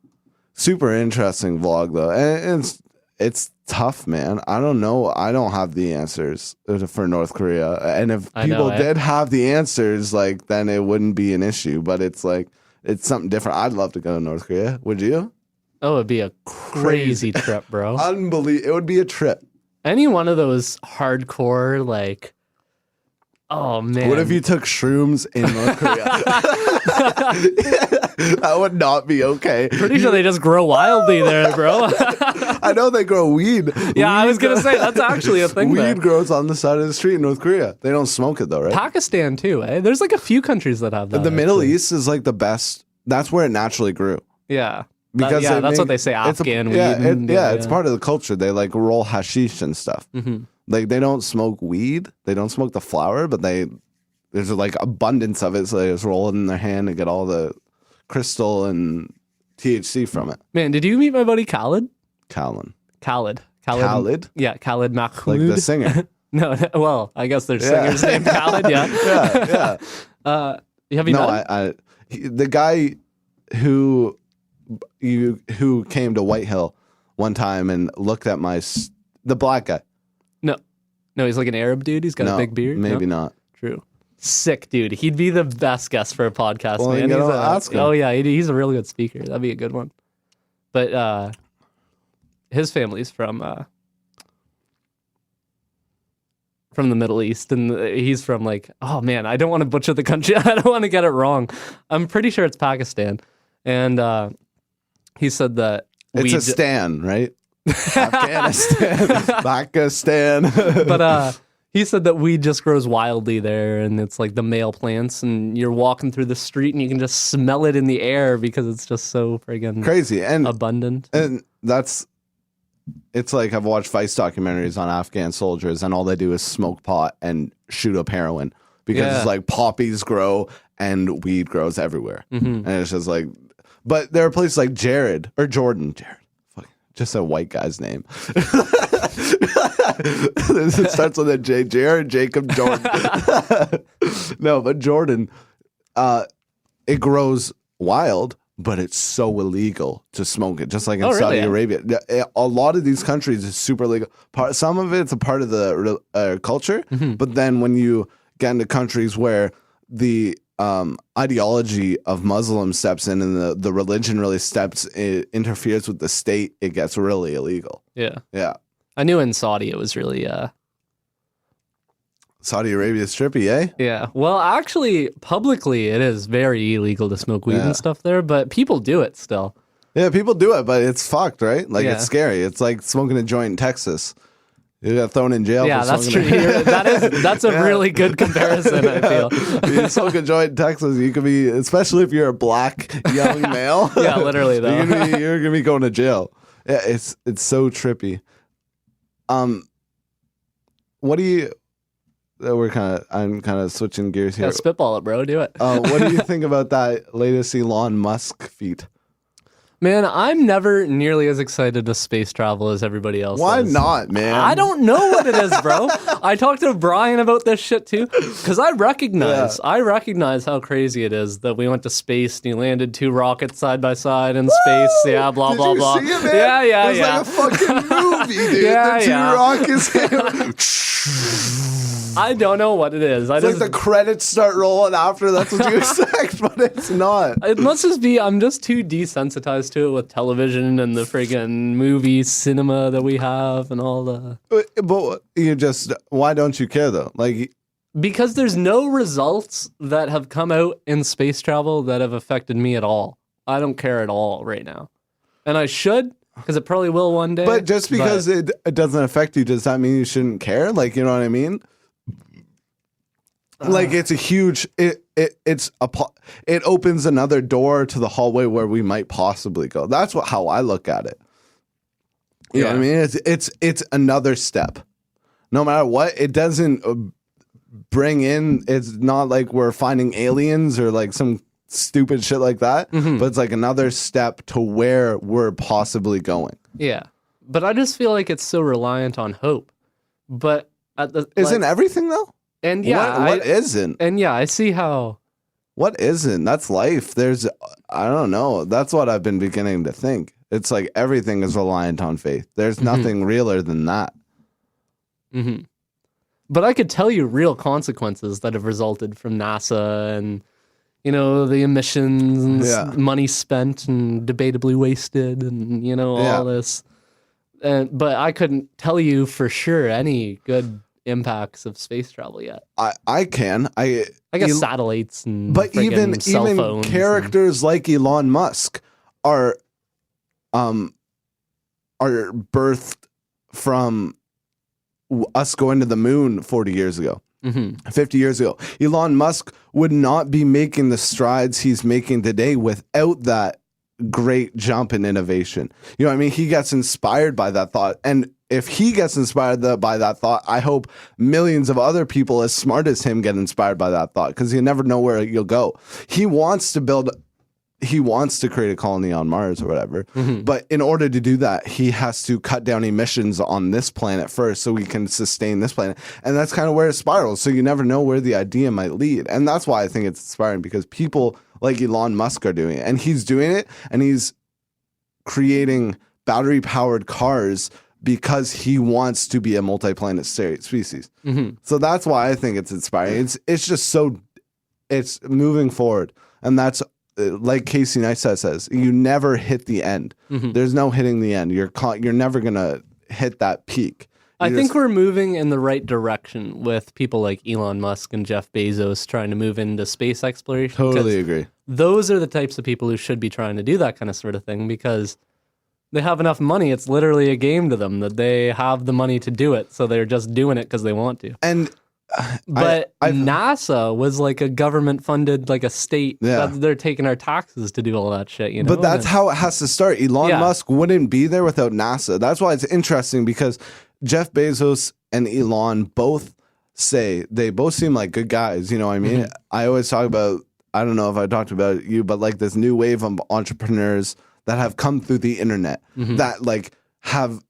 Super interesting vlog though. And it's tough, man. I don't know. I don't have the answers for North Korea. And if people did have the answers, like, then it wouldn't be an issue. But it's like, it's something different. I'd love to go to North Korea. Would you? Oh, it'd be a crazy trip, bro. Unbelievable. It would be a trip. Any one of those hardcore, like, oh man. What if you took shrooms in North Korea? That would not be okay. Pretty sure they just grow wildly there, bro. I know they grow weed. Yeah, I was going to say, that's actually a thing Weed there. grows on the side of the street in North Korea. They don't smoke it though, right? Pakistan too, eh? There's like a few countries that have that. The Middle actually. East is like the best. That's where it naturally grew. Yeah. Because yeah, they that's what make- they say, it's a- Afghan weed. yeah, and- it's part of the culture. They like roll hashish and stuff. Mhm. Like they don't smoke weed. They don't smoke the flower, but there's like abundance of it. So they just roll it in their hand and get all the crystal and THC from it. Man, did you meet my buddy Khalid? Khalid. Khalid. Like Khalid Mahmoud. the singer. No, well, I guess there's Yeah. singers named Khalid, yeah. Yeah, yeah. Have you No, met him? the guy who came to White Hill one time and looked at the black guy. No, he's like an Arab dude. He's got No, a big beard. Maybe No? not. True. Sick dude. He'd be the best guest for a podcast, Well, man. you gotta ask him. Oh yeah, he's a really good speaker. That'd be a good one. But his family's from the Middle East, and he's from like, oh man, I don't want to butcher the country. I don't want to get it wrong. I'm pretty sure it's Pakistan, and he said that It's weed- a stan, right? Afghanistan, Pakistan. but he said that weed just grows wildly there, and it's like the male plants, and you're walking through the street and you can just smell it in the air because it's just so friggin' Crazy. abundant. And it's like I've watched Vice documentaries on Afghan soldiers, and all they do is smoke pot and shoot up heroin because Yeah. it's like poppies grow and weed grows everywhere. Mhm. And it's just like, but there are places like Jordan. Fuck, just a white guy's name. It starts with a J. Jared Jacob Jordan. No, but Jordan, it grows wild, but it's so illegal to smoke it, just like in Oh, really? Saudi Arabia. A lot of these countries is super legal. Some of it's a part of the culture, Mm-hmm. but then when you get into countries where the ideology of Muslims steps in and the religion really interferes with the state, it gets really illegal. Yeah. Yeah. I knew in Saudi it was really Saudi Arabia is trippy, eh? yeah. Well, actually, publicly it is very illegal to smoke weed Yeah. and stuff there, but people do it still. Yeah, people do it, but it's fucked, right? Like Yeah. it's scary. It's like smoking a joint in Texas. You got thrown in jail. Yeah, for that's true. smoking That's a Yeah. really good comparison, I feel. You smoke a joint in Texas, you could be, especially if you're a black young male. Yeah, literally, though. you're gonna be going to jail. Yeah, it's so trippy. What do you? I'm kind of switching gears here. Yeah, spitball it, bro. Do it. What do you think about that latest Elon Musk feat? Man, I'm never nearly as excited to space travel as everybody else Why is. not, man? I don't know what it is, bro. I talked to Brian about this shit too, because I recognize how crazy it is that we went to space and you landed 2 rockets side by side in space. Yeah, blah Did blah you blah. see it, man? Yeah, It was like a fucking movie, dude. Yeah, the 2 yeah. rockets. I don't know what it is. It's like the credits start rolling after. That's what you expect, but it's not. It must just be I'm just too desensitized to it with television and the friggin' movie cinema that we have and all the. But why don't you care though? Like, Because there's no results that have come out in space travel that have affected me at all. I don't care at all right now. And I should, because it probably will one day. but just because it doesn't affect you, does that mean you shouldn't care? Like, you know what I mean? Like it's a huge it opens another door to the hallway where we might possibly go. That's how I look at it. You know what I mean? It's another step. No matter what, it doesn't bring in. It's not like we're finding aliens or like some stupid shit like that. But it's like another step to where we're possibly going. Yeah. But I just feel like it's so reliant on hope. But at the Isn't everything though? and yeah, What isn't? and yeah, I see how. What isn't? That's life. I don't know. That's what I've been beginning to think. It's like everything is reliant on faith. There's nothing realer than that. But I could tell you real consequences that have resulted from NASA and the emissions, Yeah. money spent and debatably wasted, and all this. But I couldn't tell you for sure any good impacts of space travel yet. I can. I guess satellites and but even cell phones characters like Elon Musk are birthed from us going to the moon 40 years ago. 50 years ago. Elon Musk would not be making the strides he's making today without that great jump in innovation. You know what I mean? He gets inspired by that thought. And if he gets inspired by that thought, I hope millions of other people as smart as him get inspired by that thought, because you never know where you'll go. He wants to create a colony on Mars or whatever. But in order to do that, he has to cut down emissions on this planet first so we can sustain this planet. And that's kind of where it spirals. So you never know where the idea might lead. And that's why I think it's inspiring, because people like Elon Musk are doing it. And he's doing it, and he's creating battery-powered cars because he wants to be a multi-planet species. So that's why I think it's inspiring. It's just it's moving forward. And that's, like Casey Neistat says, you never hit the end. There's no hitting the end. You're never gonna hit that peak. I think we're moving in the right direction with people like Elon Musk and Jeff Bezos trying to move into space exploration. Totally agree. Those are the types of people who should be trying to do that kind of sort of thing, because they have enough money. It's literally a game to them that they have the money to do it, so they're just doing it because they want to. And But NASA was like a government funded, like a state. That they're taking our taxes to do all that shit, But that's how it has to start. Elon Musk wouldn't be there without NASA. That's why it's interesting, because Jeff Bezos and Elon both seem like good guys. You know what I mean? I always talk about, I don't know if I talked about you, but like this new wave of entrepreneurs that have come through the internet that like have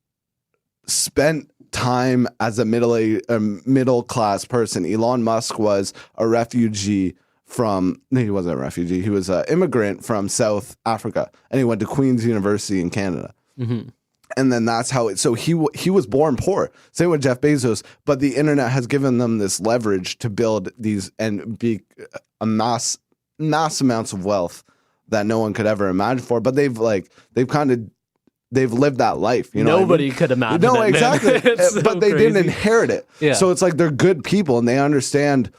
spent time as a middle class person. Elon Musk was a refugee he wasn't a refugee. He was an immigrant from South Africa, and he went to Queen's University in Canada. And then that's how so he was born poor. Same with Jeff Bezos, but the internet has given them this leverage to build these and be mass amounts of wealth that no one could ever imagine for. But they've lived that life. Nobody could imagine. No, it, exactly. But they didn't inherit it. Yeah. So it's like they're good people, and they understand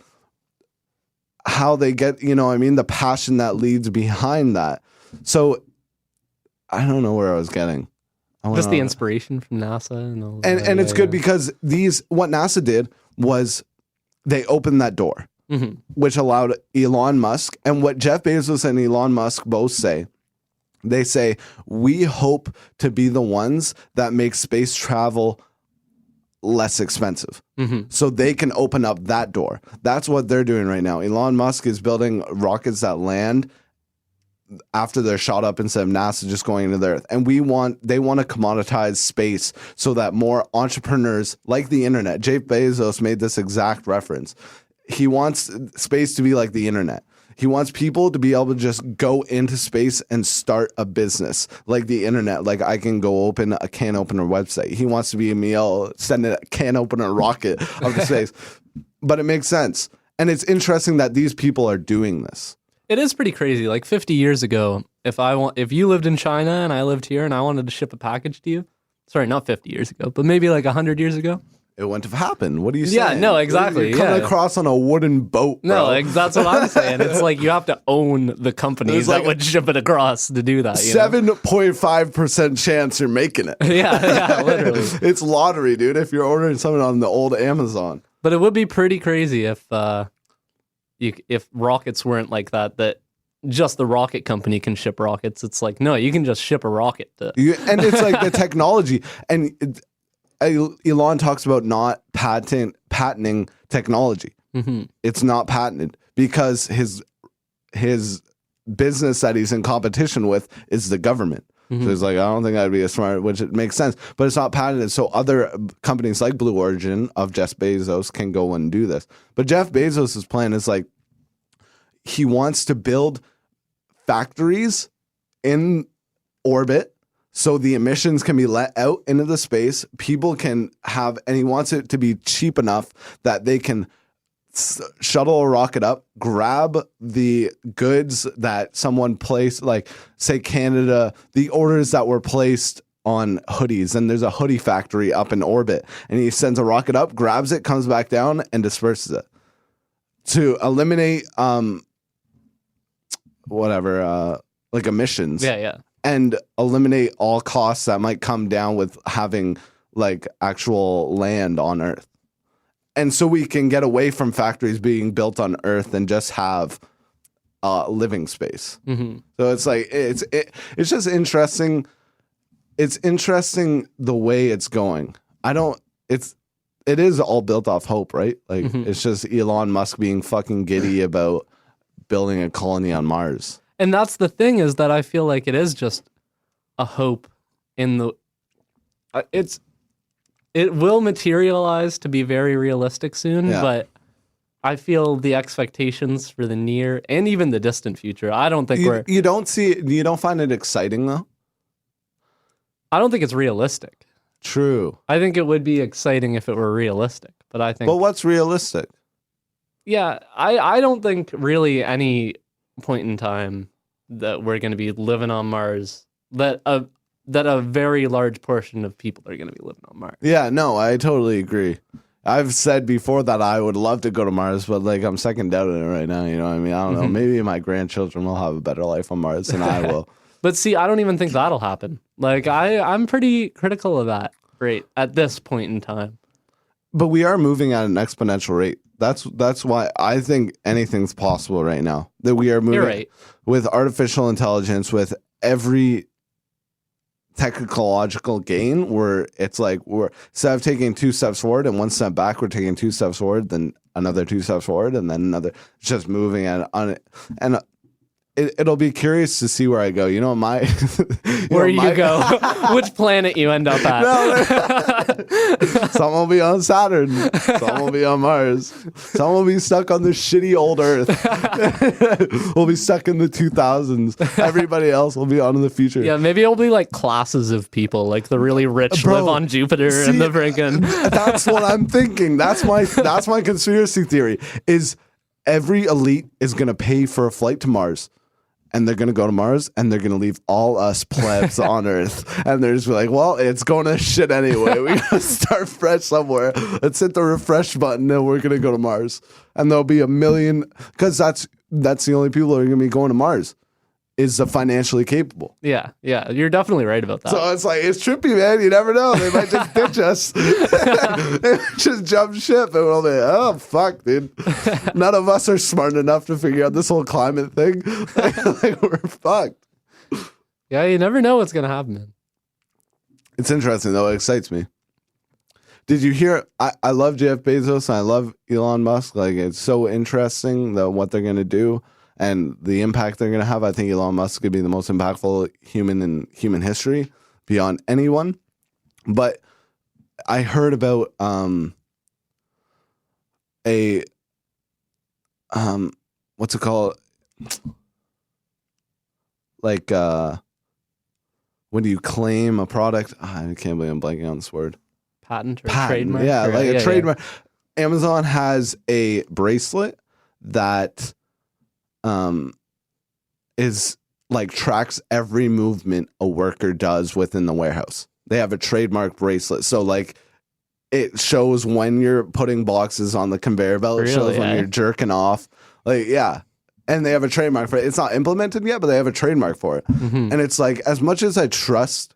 how they get, the passion that leads behind that. So I don't know where I was getting. Just the inspiration from NASA and all that. And it's good because what NASA did was they opened that door, which allowed Elon Musk, and what Jeff Bezos and Elon Musk both say. They say, we hope to be the ones that make space travel less expensive. So they can open up that door. That's what they're doing right now. Elon Musk is building rockets that land after they're shot up instead of NASA just going into the Earth. And they want to commoditize space so that more entrepreneurs, like the internet, Jeff Bezos made this exact reference. He wants space to be like the internet. He wants people to be able to just go into space and start a business like the internet. Like I can go open a can opener website. He wants to be send a can opener rocket up to space. But it makes sense. And it's interesting that these people are doing this. It is pretty crazy. Like 50 years ago, if you lived in China and I lived here and I wanted to ship a package to you, sorry, not 50 years ago, but maybe like 100 years ago. It wouldn't have happened. What are you saying? Yeah, no, exactly. You're coming across on a wooden boat, bro. No, that's what I'm saying. It's like you have to own the companies that would ship it across to do that. 7.5% chance you're making it. Yeah, literally. It's lottery, dude, if you're ordering something on the old Amazon. But it would be pretty crazy if rockets weren't like that just the rocket company can ship rockets. It's like, no, you can just ship a rocket. And it's like the technology. And Elon talks about not patenting technology. It's not patented because his business that he's in competition with is the government. So he's like, I don't think that'd be a smart, which it makes sense, but it's not patented. So other companies like Blue Origin of Jeff Bezos can go and do this. But Jeff Bezos' plan is like, he wants to build factories in orbit so the emissions can be let out into the space. People can have, and he wants it to be cheap enough that they can shuttle a rocket up, grab the goods that someone placed, like say Canada, the orders that were placed on hoodies, and there's a hoodie factory up in orbit, and he sends a rocket up, grabs it, comes back down, and disperses it to eliminate like emissions. Yeah. And eliminate all costs that might come down with having like actual land on Earth. And so we can get away from factories being built on Earth and just have living space. Mm-hmm. So it's like it's just interesting. It's interesting the way it's going. It is all built off hope, right? Like it's just Elon Musk being fucking giddy about building a colony on Mars. And that's the thing, is that I feel like it is just a hope in the it will materialize to be very realistic soon, but I feel the expectations for the near and even the distant future, I don't think you don't find it exciting though? I don't think it's realistic. True. I think it would be exciting if it were realistic, but I think... But what's realistic? Yeah, I don't think really any point in time that we're going to be living on Mars, that a very large portion of people are going to be living on Mars. Yeah, no, I totally agree. I've said before that I would love to go to Mars, but like I'm second doubting it right now. You know what I mean? I don't know. Maybe my grandchildren will have a better life on Mars than I will. But see, I don't even think that'll happen. Like I'm pretty critical of that rate at this point in time. But we are moving at an exponential rate. That's why I think anything's possible right now. That we are moving with artificial intelligence, with every technological gain, where it's like we're instead of taking 2 steps forward and 1 step back, we're taking 2 steps forward, then another 2 steps forward, and then another. It's just moving and it'll be curious to see where I go. You know, where you go, which planet you end up at. Some will be on Saturn. Some will be on Mars. Some will be stuck on the shitty old Earth. We'll be stuck in the 2000s. Everybody else will be on in the future. Yeah, maybe it'll be like classes of people, like the really rich live on Jupiter and the friggin'. That's what I'm thinking. That's my conspiracy theory. Is every elite is gonna pay for a flight to Mars. And they're going to go to Mars, and they're going to leave all us plebs on Earth. And they're just like, well, it's going to shit anyway. We got to start fresh somewhere. Let's hit the refresh button, and we're going to go to Mars. And there'll be 1 million, because that's the only people that are going to be going to Mars, is the financially capable. Yeah, you're definitely right about that. So it's like, it's trippy, man. You never know. They might just ditch us. They might just jump ship, and we'll be, oh, fuck, dude. None of us are smart enough to figure out this whole climate thing. Like, we're fucked. Yeah, you never know what's going to happen, man. It's interesting, though. It excites me. Did you hear? I love Jeff Bezos, and I love Elon Musk. Like, it's so interesting, what they're going to do. And the impact they're going to have. I think Elon Musk could be the most impactful human in human history beyond anyone. But I heard about what's it called? Like when do you claim a product? I can't believe I'm blanking on this word. Patent or trademark? Yeah, like a trademark. Yeah. Amazon has a bracelet that is like tracks every movement a worker does within the warehouse. They have a trademark bracelet. So like it shows when you're putting boxes on the conveyor belt. It shows when you're jerking off. Like, yeah. And they have a trademark for it. It's not implemented yet, but they have a trademark for it. And it's like, as much as I trust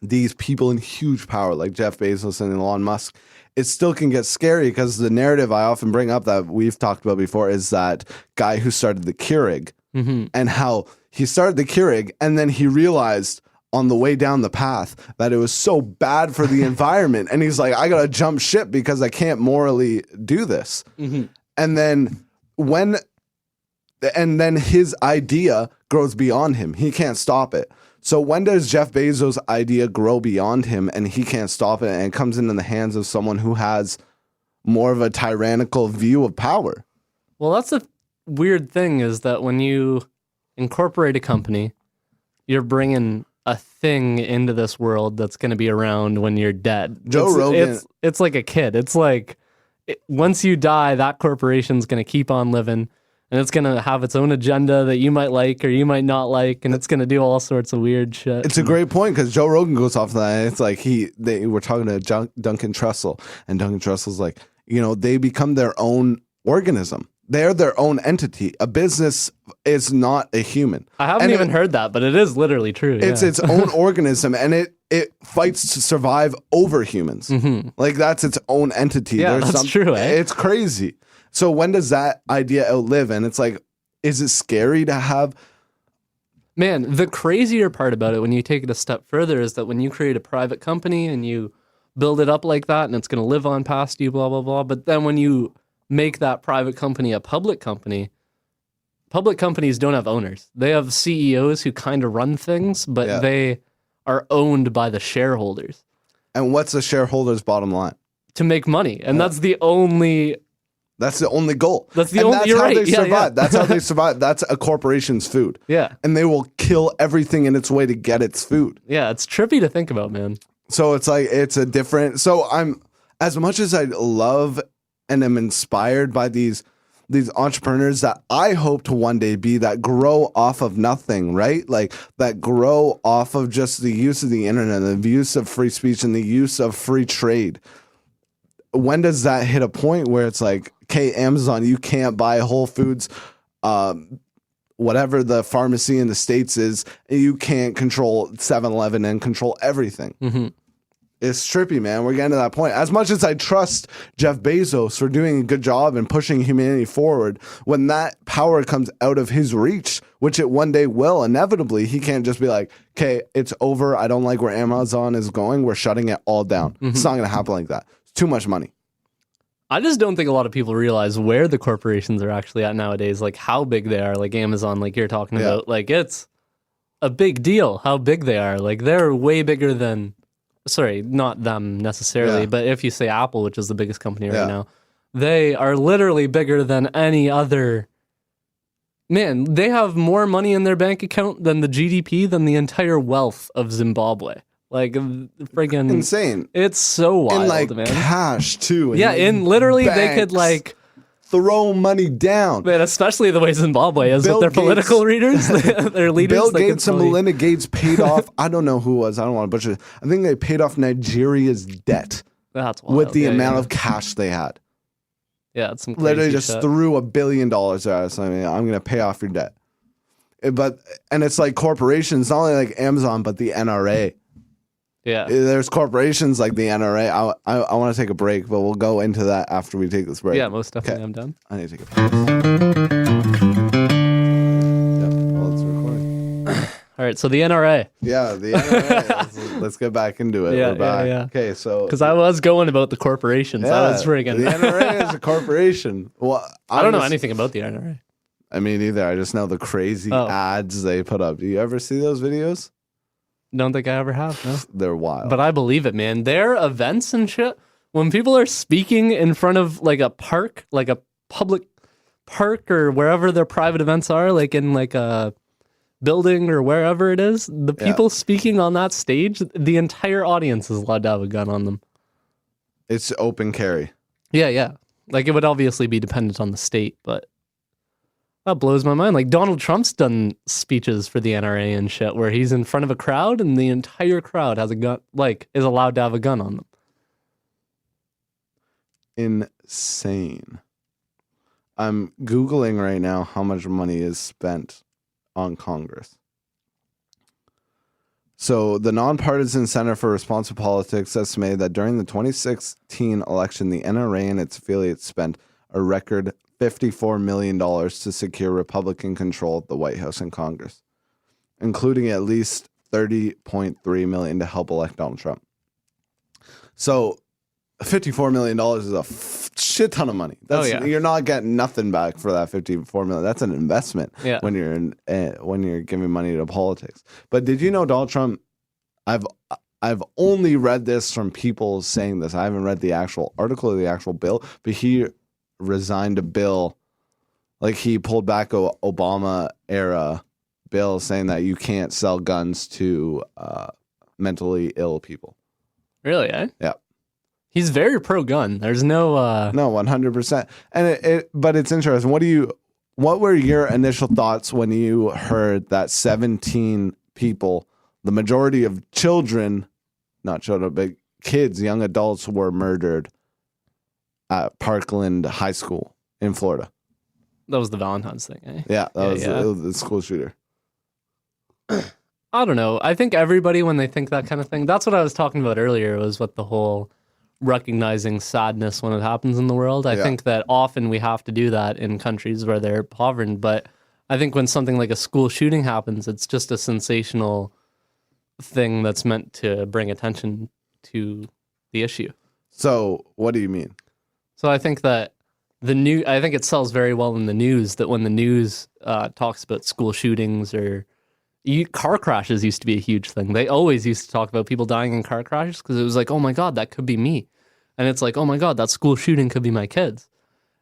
these people in huge power like Jeff Bezos and Elon Musk, it still can get scary, because the narrative I often bring up that we've talked about before is that guy who started the Keurig and how he started the Keurig and then he realized on the way down the path that it was so bad for the environment. And he's like, I got to jump ship because I can't morally do this. And then his idea grows beyond him. He can't stop it. So when does Jeff Bezos' idea grow beyond him and he can't stop it, and it comes into the hands of someone who has more of a tyrannical view of power? Well, that's the weird thing, is that when you incorporate a company, you're bringing a thing into this world that's going to be around when you're dead. Joe Rogan. It's like a kid. It's like once you die, that corporation's going to keep on living, and it's going to have its own agenda that you might like or you might not like, and it's going to do all sorts of weird shit. It's a great point because Joe Rogan goes off that. And it's like they were talking to Duncan Trussell, and Duncan Trussell's like, they become their own organism. They're their own entity. A business is not a human. I haven't even heard that, but it is literally true. It's its own organism, and it fights to survive over humans. Like that's its own entity. Yeah, that's true. It's crazy. So when does that idea outlive? And it's like, is it scary to have? Man, the crazier part about it when you take it a step further is that when you create a private company and you build it up like that and it's going to live on past you, blah, blah, blah. But then when you make that private company a public company, public companies don't have owners. They have CEOs who kind of run things, but they are owned by the shareholders. And what's the shareholders' bottom line? To make money. And that's the only... That's the only goal. That's the only. That's you're how right. they survive. That's how they survive. That's a corporation's food. Yeah. And they will kill everything in its way to get its food. Yeah, it's trippy to think about, man. So it's like it's a different. So I'm as much as I love and am inspired by these entrepreneurs that I hope to one day be that grow off of nothing, right? Like that grow off of just the use of the internet, the use of free speech, and the use of free trade. When does that hit a point where it's like, okay, Amazon, you can't buy Whole Foods, whatever the pharmacy in the States is, you can't control 7-Eleven and control everything. It's trippy, man. We're getting to that point. As much as I trust Jeff Bezos for doing a good job and pushing humanity forward, when that power comes out of his reach, which it one day will, inevitably, he can't just be like, okay, it's over. I don't like where Amazon is going. We're shutting it all down. It's not going to happen like that. Too much money. I just don't think a lot of people realize where the corporations are actually at nowadays, like how big they are, like Amazon, like you're talking about. Like it's a big deal how big they are. Like they're way bigger than, sorry, not them necessarily, but if you say Apple, which is the biggest company right now, they are literally bigger than any other. Man, they have more money in their bank account than the GDP, than the entire wealth of Zimbabwe. Like friggin' insane. It's so wild, in like man. Cash too. Yeah, in literally banks, they could like throw money down. Man, especially the way Zimbabwe is with their political leaders, their leaders. Bill Gates and Melinda Gates paid off. I don't know who it was. I don't want to butcher it. I think they paid off Nigeria's debt. That's wild. With the amount of cash they had. Yeah, it's some crazy literally just shit. threw $1 billion at us. I mean, I'm going to pay off your debt. And it's like corporations, not only like Amazon, but the NRA. Yeah, there's corporations like the NRA. I want to take a break, but we'll go into that after we take this break. Yeah, most definitely. I'm done. I need to take a break. Well, it's recording. All right, so the NRA. Yeah, the NRA. let's get back into it. We're back. Yeah. Okay, so because I was going about the corporations. Yeah, I was friggin' the NRA is a corporation. Well, I don't know anything about the NRA. I mean, either. I just know the crazy ads they put up. Do you ever see those videos? Don't think I ever have. No, they're wild. But I believe it, man. Their events and shit. When people are speaking in front of like a park, like a public park or wherever their private events are, like in like a building or wherever it is, the people speaking on that stage, the entire audience is allowed to have a gun on them. It's open carry. Yeah. Like it would obviously be dependent on the state, but that blows my mind. Like Donald Trump's done speeches for the NRA and shit where he's in front of a crowd and the entire crowd has a gun, like is allowed to have a gun on them. Insane. I'm Googling right now how much money is spent on Congress. So the Nonpartisan Center for Responsive Politics estimated that during the 2016 election, the NRA and its affiliates spent a record $54 million to secure Republican control of the White House and Congress, including at least $30.3 million to help elect Donald Trump. So $54 million is a shit ton of money. You're not getting nothing back for that $54 million. That's an investment when you're giving money to politics. But did you know Donald Trump, I've only read this from people saying this. I haven't read the actual article or the actual bill, but he resigned a bill, like he pulled back a Obama era bill saying that you can't sell guns to mentally ill people. Really, eh? Yeah. He's very pro-gun. There's no. No, 100%. And but it's interesting. What were your initial thoughts when you heard that 17 people, the majority of children, not children, but kids, young adults, were murdered at Parkland High School in Florida? That was the Valentine's thing, eh? Yeah, that was the school shooter. I don't know. I think everybody, when they think that kind of thing, that's what I was talking about earlier, was what the whole recognizing sadness when it happens in the world. I think that often we have to do that in countries where they're impoverished, but I think when something like a school shooting happens, it's just a sensational thing that's meant to bring attention to the issue. So what do you mean? So I think that I think it sells very well in the news that when the news talks about school shootings or car crashes used to be a huge thing. They always used to talk about people dying in car crashes because it was like, oh my God, that could be me. And it's like, oh my God, that school shooting could be my kids.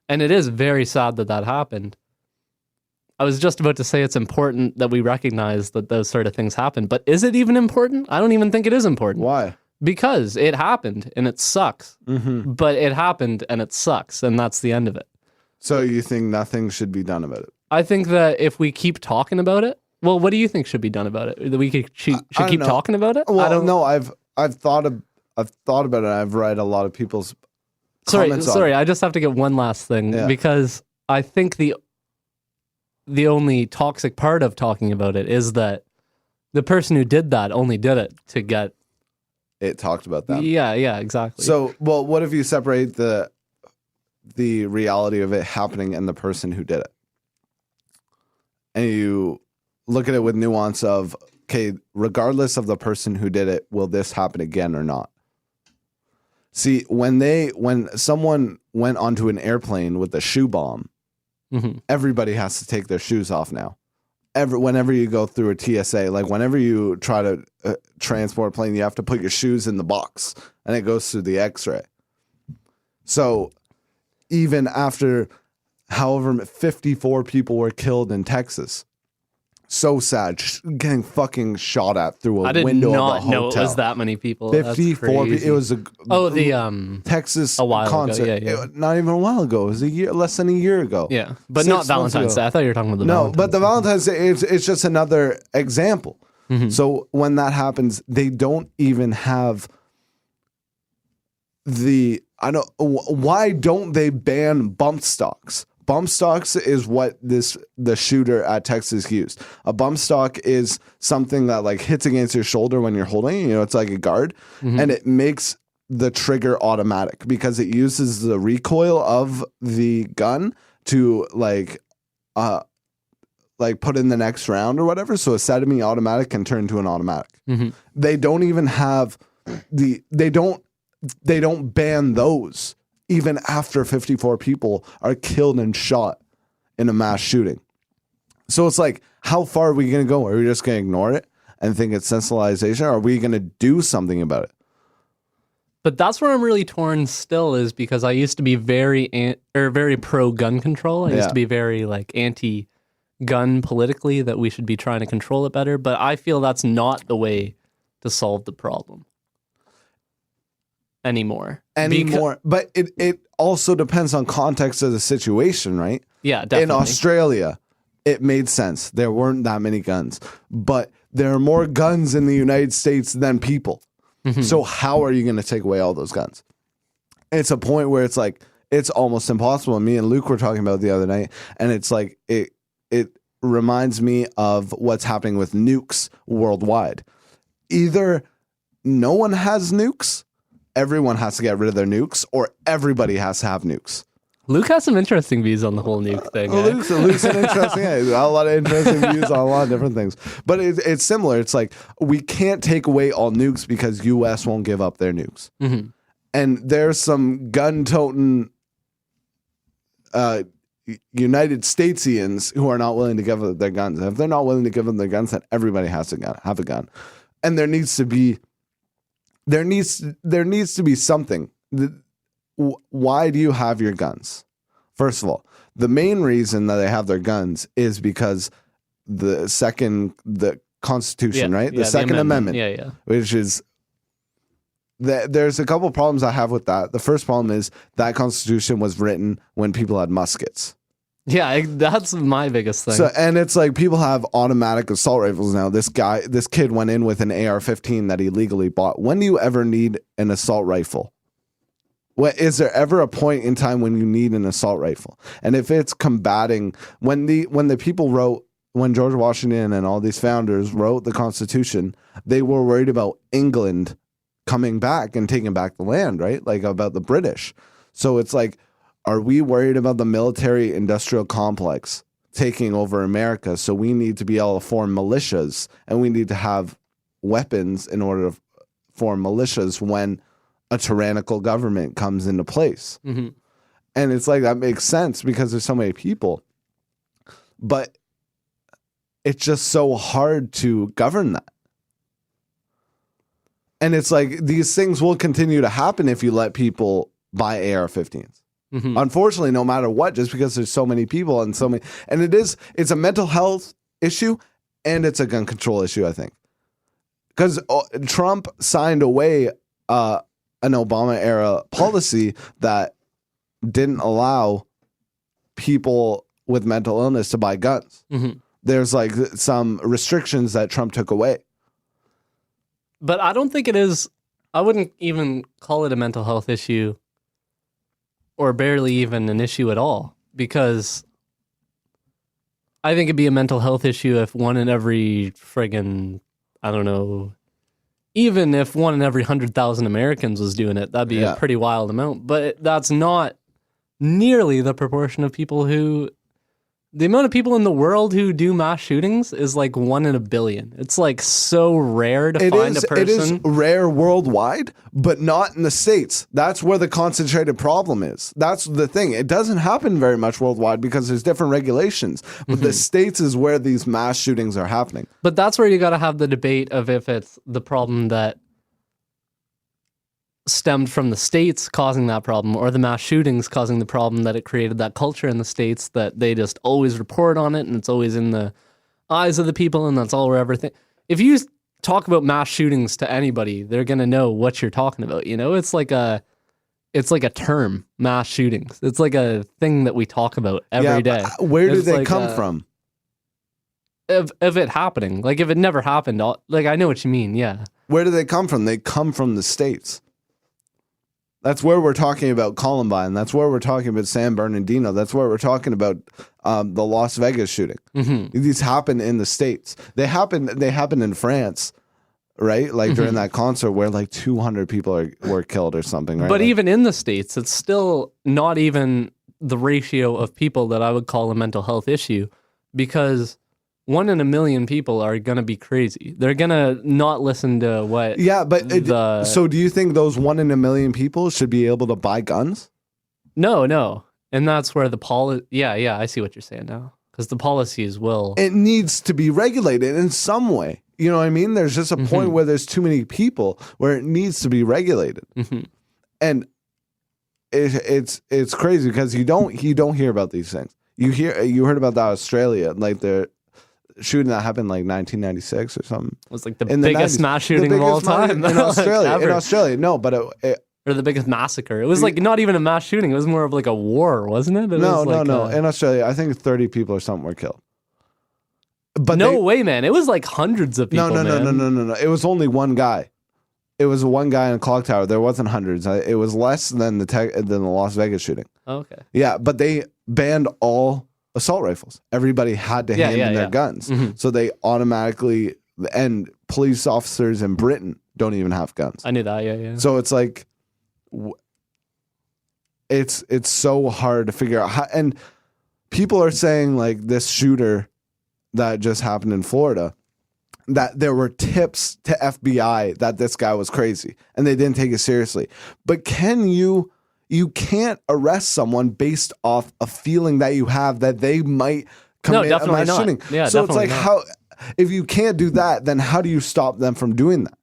And it is very sad that that happened. I was just about to say it's important that we recognize that those sort of things happen. But is it even important? I don't even think it is important. Why? Because it happened and it sucks. Mm-hmm. But it happened and it sucks. And that's the end of it. So you think nothing should be done about it? I think that if we keep talking about it, well, what do you think should be done about it? That we should keep talking about it? Well, no, I've thought about it. I've read a lot of people's comments on Sorry, it. I just have to get one last thing because I think the only toxic part of talking about it is that the person who did that only did it to get it talked about them. Yeah, exactly. So, well, what if you separate the reality of it happening and the person who did it? And you look at it with nuance of, okay, regardless of the person who did it, will this happen again or not? See, when someone went onto an airplane with a shoe bomb, everybody has to take their shoes off now. Whenever you go through a TSA, like whenever you try to transport a plane, you have to put your shoes in the box and it goes through the X-ray. So even after however 54 people were killed in Texas, so sad, getting fucking shot at through a window of a hotel. I did not know it was that many people. 54 people. It was the Texas a while concert. Ago, not even a while ago. It was less than a year ago. Yeah, but not Valentine's Day. I thought you were talking about the Valentine's but the Day. Valentine's Day, it's just another example. So when that happens, they don't even have why don't they ban bump stocks? Bump stocks is what the shooter at Texas used. A bump stock is something that like hits against your shoulder when you're holding, it's like a guard, and it makes the trigger automatic because it uses the recoil of the gun to like put in the next round or whatever. So a semi-automatic can turn to an automatic. They don't even have they don't ban those. Even after 54 people are killed and shot in a mass shooting. So it's like, how far are we going to go? Are we just going to ignore it and think it's sensationalization? Or are we going to do something about it? But that's where I'm really torn still, is because I used to be very pro gun control. I used to be very like anti-gun politically, that we should be trying to control it better. But I feel that's not the way to solve the problem anymore. But it also depends on context of the situation, right? Yeah, definitely. In Australia, it made sense. There weren't that many guns, but there are more guns in the United States than people. So how are you going to take away all those guns? It's a point where it's like, it's almost impossible. And me and Luke were talking about it the other night, and it's like, it reminds me of what's happening with nukes worldwide. Either no one has nukes, everyone has to get rid of their nukes, or everybody has to have nukes. Luke has some interesting views on the whole nuke thing. Luke's an interesting guy. A lot of interesting views on a lot of different things. But it's similar. It's like, we can't take away all nukes because U.S. won't give up their nukes. And there's some gun-toting United Statesians who are not willing to give up their guns. And if they're not willing to give up their guns, then everybody has to have a gun. And there needs to be something. Why do you have your guns? First of all, the main reason that they have their guns is because the Constitution, right? The Second Amendment, which is there's a couple problems I have with that. The first problem is that Constitution was written when people had muskets. Yeah, that's my biggest thing. So, and it's like people have automatic assault rifles now. This kid went in with an AR-15 that he legally bought. When do you ever need an assault rifle? Is there ever a point in time when you need an assault rifle? And if it's combating, when George Washington and all these founders wrote the Constitution, they were worried about England coming back and taking back the land, right? Like about the British. So it's like, are we worried about the military industrial complex taking over America? So we need to be able to form militias, and we need to have weapons in order to form militias when a tyrannical government comes into place. Mm-hmm. And it's like, that makes sense because there's so many people. But it's just so hard to govern that. And it's like, these things will continue to happen if you let people buy AR-15s. Mm-hmm. Unfortunately, no matter what, just because there's so many people and it's a mental health issue and it's a gun control issue, I think. Because Trump signed away an Obama era policy that didn't allow people with mental illness to buy guns. Mm-hmm. There's like some restrictions that Trump took away. But I don't think it is, I wouldn't even call it a mental health issue or barely even an issue at all, because I think it'd be a mental health issue if one in every friggin', I don't know, even if one in every 100,000 Americans was doing it, that'd be a pretty wild amount. But that's not nearly the proportion of people the amount of people in the world who do mass shootings is like 1 in a billion. It's like so rare to find a person. It is rare worldwide, but not in the States. That's where the concentrated problem is. That's the thing. It doesn't happen very much worldwide because there's different regulations. But the States is where these mass shootings are happening. But that's where you got to have the debate of if it's the problem that stemmed from the States causing that problem, or the mass shootings causing the problem that it created that culture in the States that they just always report on it and it's always in the eyes of the people and that's all we're ever If you talk about mass shootings to anybody, they're going to know what you're talking about. You know, it's like a term, mass shootings. It's like a thing that we talk about every day. Where do they come from? Of it happening. Like if it never happened, like I know what you mean. Yeah. Where do they come from? They come from the States. That's where we're talking about Columbine. That's where we're talking about San Bernardino. That's where we're talking about the Las Vegas shooting. Mm-hmm. These happen in the States. They happen in France, right? Like during that concert where like 200 people were killed or something, right? But even in the States, it's still not even the ratio of people that I would call a mental health issue, because 1 in a million people are going to be crazy. They're going to not listen to what... Yeah, but so do you think those 1 in a million people should be able to buy guns? No. And that's where the policy... Yeah, I see what you're saying now. Because the policies will... It needs to be regulated in some way. You know what I mean? There's just a point where there's too many people where it needs to be regulated. Mm-hmm. And it's crazy because you don't hear about these things. You heard about that Australia, like the shooting that happened like 1996 or something. It was like the biggest mass shooting of all time in Australia. In Australia, no, but or the biggest massacre. It was like not even a mass shooting. It was more of like a war, wasn't it? No. In Australia, I think 30 people or something were killed. But way, man. It was like hundreds of people. No. It was only one guy. It was one guy in a clock tower. There wasn't hundreds. It was less than the Las Vegas shooting. Oh, okay. Yeah, but they banned all assault rifles. Everybody had to hand in their guns. Mm-hmm. So they automatically, and police officers in Britain don't even have guns. I knew that, yeah. So it's like, it's so hard to figure out how, and people are saying like this shooter that just happened in Florida, that there were tips to FBI that this guy was crazy and they didn't take it seriously. But you can't arrest someone based off a feeling that you have that they might commit a mass shooting. Yeah, so it's like, how, if you can't do that, then how do you stop them from doing that?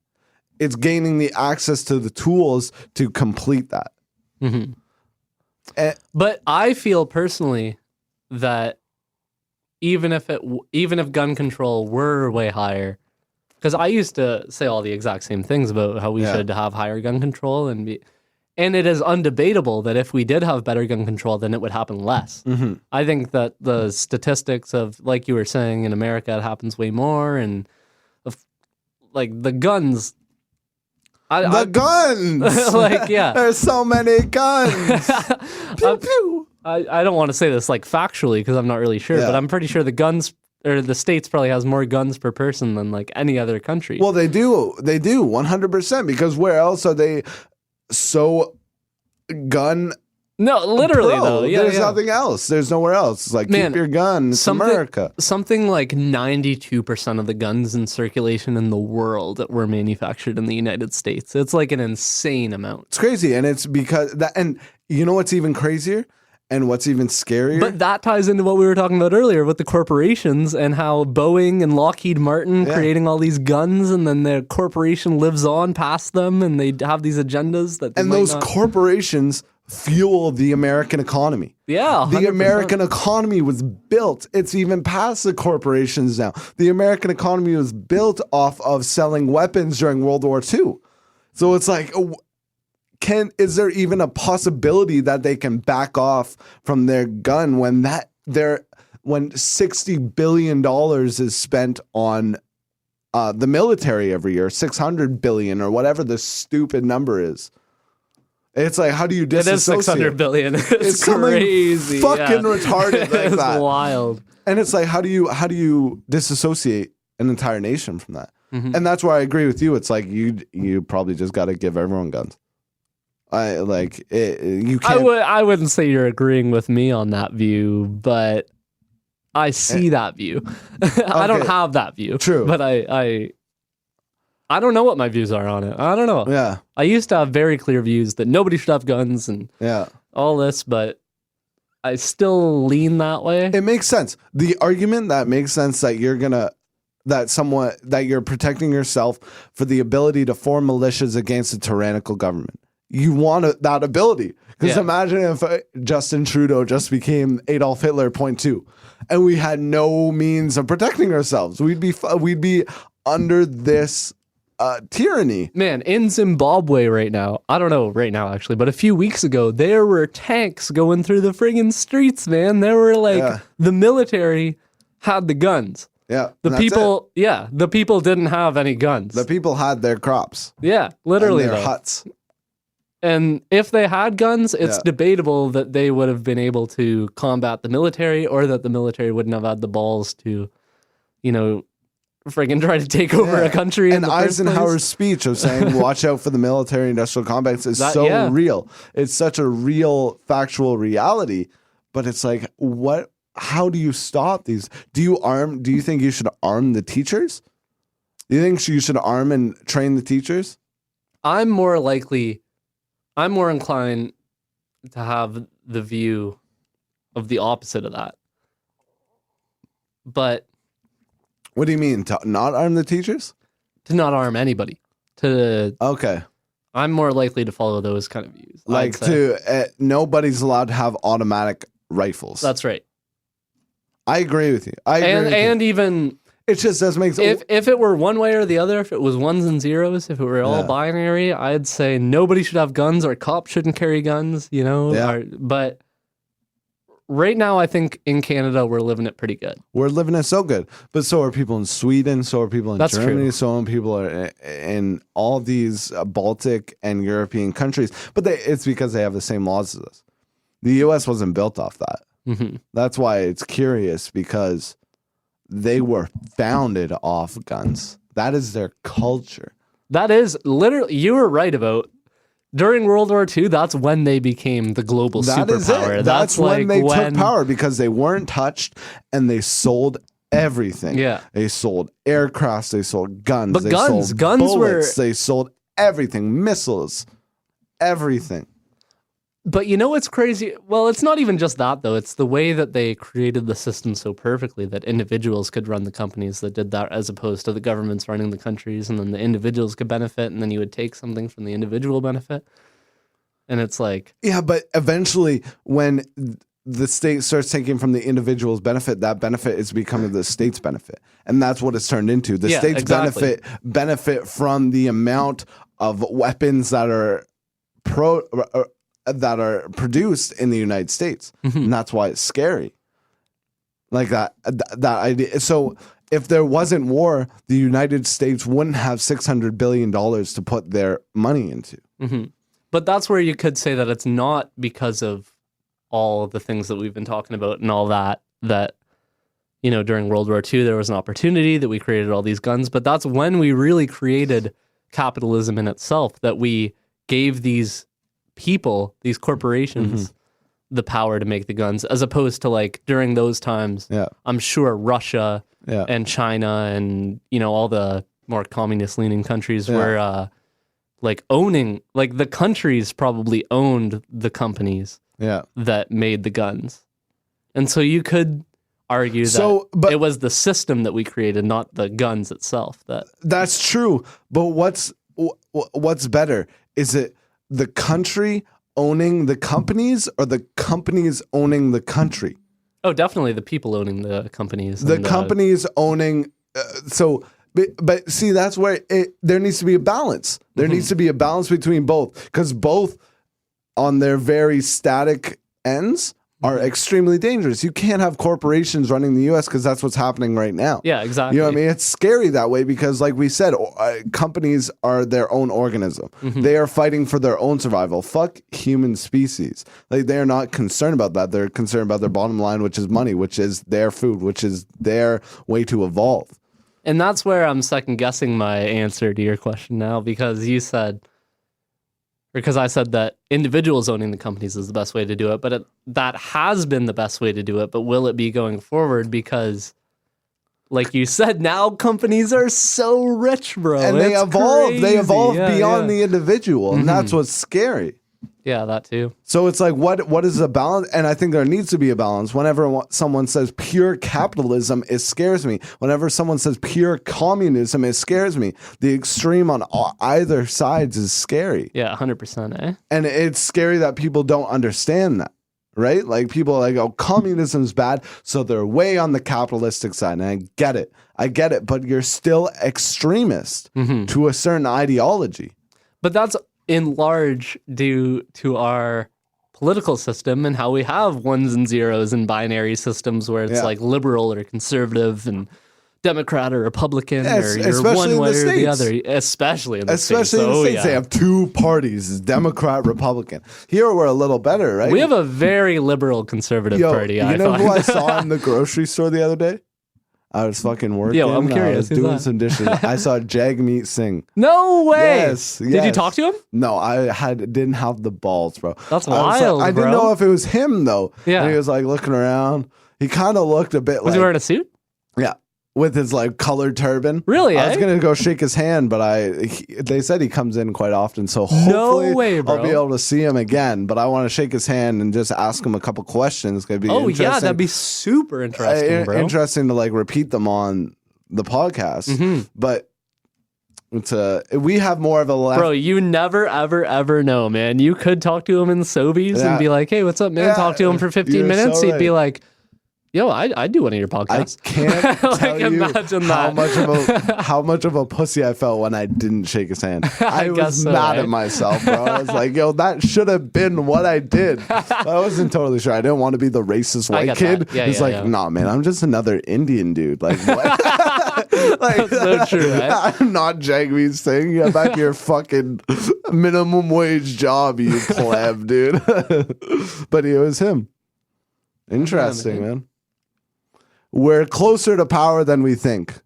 It's gaining the access to the tools to complete that. Mm-hmm. But I feel personally that even if gun control were way higher, Because I used to say all the exact same things about how we Yeah. should have higher gun control and it is undebatable that if we did have better gun control, then it would happen less. Mm-hmm. I think that the statistics of, like you were saying, in America, it happens way more, and like the guns. Guns! Like, yeah. There's so many guns! Pew, pew. I don't want to say this like factually because I'm not really sure, Yeah. but I'm pretty sure the guns or the states probably has more guns per person than like any other country. Well, they do 100% because where else are they so gun no, literally pro? though. Yeah, There's yeah. nothing else. There's nowhere else. It's like, Man, keep your gun. It's America. Something like 92% of the guns in circulation in the world were manufactured in the United States. It's like an insane amount. It's crazy. And it's because that, and you know what's even crazier? And what's even scarier? But that ties into what we were talking about earlier with the corporations and how Boeing and Lockheed Martin creating all these guns, and then the corporation lives on past them, and they have these agendas that. And those corporations fuel the American economy. Yeah, 100%. The American economy was built. It's even past the corporations now. The American economy was built off of selling weapons during World War II. So it's like, is there even a possibility that they can back off from their gun when when $60 billion is spent on the military every year, 600 billion or whatever the stupid number is? It's like, how do you disassociate? It is 600 billion. It's crazy. Fucking retarded like it's that. wild. And it's like, how do you disassociate an entire nation from that? Mm-hmm. And that's why I agree with you. It's like you probably just got to give everyone guns. You can't. I wouldn't say you're agreeing with me on that view, but I see that view. I don't Okay. have that view. True. But I don't know what my views are on it. I don't know. Yeah, I used to have very clear views that nobody should have guns and yeah. all this, but I still lean that way. It makes sense. The argument that makes sense that you're protecting yourself for the ability to form militias against a tyrannical government. You want that ability. Because Yeah. imagine if Justin Trudeau just became Adolf Hitler 0.2 and we had no means of protecting ourselves. We'd be under this tyranny. Man, in Zimbabwe right now, I don't know right now actually, but a few weeks ago, there were tanks going through the friggin' streets, man. There were like, the military had the guns. Yeah. The and that's people, the people didn't have any guns. it. The people had their crops. Yeah, literally and their though. huts. And if they had guns, it's Yeah. debatable that they would have been able to combat the military, or that the military wouldn't have had the balls to, friggin' try to take over a country. And in the first place. Eisenhower's speech of saying, watch out for the military industrial complex is real. It's such a real factual reality. But it's like, how do you stop these? Do you think you should arm the teachers? Do you think you should arm and train the teachers? I'm more inclined to have the view of the opposite of that. But What do you mean? To not arm the teachers? to not arm anybody. Okay. I'm more likely to follow those kind of views. I'd Like say. nobody's allowed to have automatic rifles. That's right. I agree with you. I agree with you. And even It just doesn't make sense. if it were one way or the other, if it was ones and zeros, if it were all Yeah. binary, I'd say nobody should have guns or cops shouldn't carry guns, Yeah. But right now, I think in Canada, we're living it pretty good. We're living it so good, but so are people in Sweden, so are people in That's Germany, true. so are people are in all these Baltic and European countries. But it's because they have the same laws as us. The U.S. wasn't built off that. Mm-hmm. That's why it's curious, because they were founded off guns. That is their culture. That is literally, you were right about. During World War II, that's when they became the global That is superpower. it. That's when like they took power, because they weren't touched and they sold everything. Yeah. They sold aircrafts, they sold guns, But they guns- sold guns were- bullets, they sold everything, missiles, everything. But you know what's crazy? Well, it's not even just that, though. It's the way that they created the system so perfectly that individuals could run the companies that did that, as opposed to the governments running the countries, and then the individuals could benefit, and then you would take something from the individual benefit. And it's like, Yeah, but eventually when the state starts taking from the individual's benefit, that benefit is becoming the state's benefit. And that's what it's turned into. The state's benefit from the amount of weapons that are produced in the United States. And that's why it's scary. Like that idea. So if there wasn't war, the United States wouldn't have $600 billion to put their money into. But that's where you could say that it's not because of all of the things that we've been talking about and all that, you know, during World War II, there was an opportunity that we created all these guns. But that's when we really created capitalism in itself, that we gave these people, these corporations, the power to make the guns, as opposed to like during those times, I'm sure Russia and China and, you know, all the more communist leaning countries were like owning, like the countries probably owned the companies that made the guns. And so you could argue that it was the system that we created, not the guns itself. That's true. But what's better? Is it the country owning the companies or the companies owning the country? Oh, definitely the people owning the companies. The companies owning. But see, that's where there needs to be a balance. There needs to be a balance between both, because both on their very static ends are extremely dangerous. You can't have corporations running the U.S. because that's what's happening right now. Yeah, exactly. You know what I mean? It's scary that way because, like we said, companies are their own organism. They are fighting for their own survival. Fuck human species. Like, they are not concerned about that. They're concerned about their bottom line, which is money, which is their food, which is their way to evolve. And that's where I'm second guessing my answer to your question now, because you said, because I said that individuals owning the companies is the best way to do it, but that has been the best way to do it. But will it be going forward? Because, like you said, now companies are so rich, bro. And they evolve. Crazy. They evolve beyond the individual, and that's what's scary. Yeah, that too. So it's like, what is the balance? And I think there needs to be a balance. Whenever someone says pure capitalism, it scares me. Whenever someone says pure communism, it scares me. The extreme on either sides is scary. Yeah, 100%, eh? And it's scary that people don't understand that, right? Like, people are like, oh, communism's bad, so they're way on the capitalistic side. And I get it, but you're still extremist to a certain ideology. But that's in large due to our political system and how we have ones and zeros and binary systems where it's like liberal or conservative and Democrat or Republican, or you're one way or the other, especially in the States. They have two parties, Democrat, Republican. Here we're a little better, right? We have a very liberal conservative party. You know who I saw in the grocery store the other day? I was fucking working. Yo, I'm curious. I was doing some dishes. I saw Jagmeet Singh. No way. Yes. Did you talk to him? No, I didn't have the balls, bro. That's wild, I didn't know if it was him, though. Yeah. And he was like looking around. He kind of looked a bit Was he wearing a suit? Yeah. With his like colored turban. Really? I was gonna go shake his hand, but they said he comes in quite often, so hopefully I'll be able to see him again. But I want to shake his hand and just ask him a couple questions. It's gonna be yeah, that'd be super interesting, bro. Interesting to like repeat them on the podcast. But it's we have more of a left. Bro, you never ever know, man. You could talk to him in Sobeys and be like, hey, what's up, man? Talk to him for 15 minutes. He'd be like, yo, I'd do one of your podcasts. I can't tell you how much of a pussy I felt when I didn't shake his hand. I was mad at myself, bro. I was like, yo, that should have been what I did. I wasn't totally sure. I didn't want to be the racist white kid. He's nah, man, I'm just another Indian dude. Like, what? Like, that's so true, right? I'm not Jagmeet Singh. Get back to your fucking minimum wage job, you pleb, dude. But it was him. Interesting, man. We're closer to power than we think.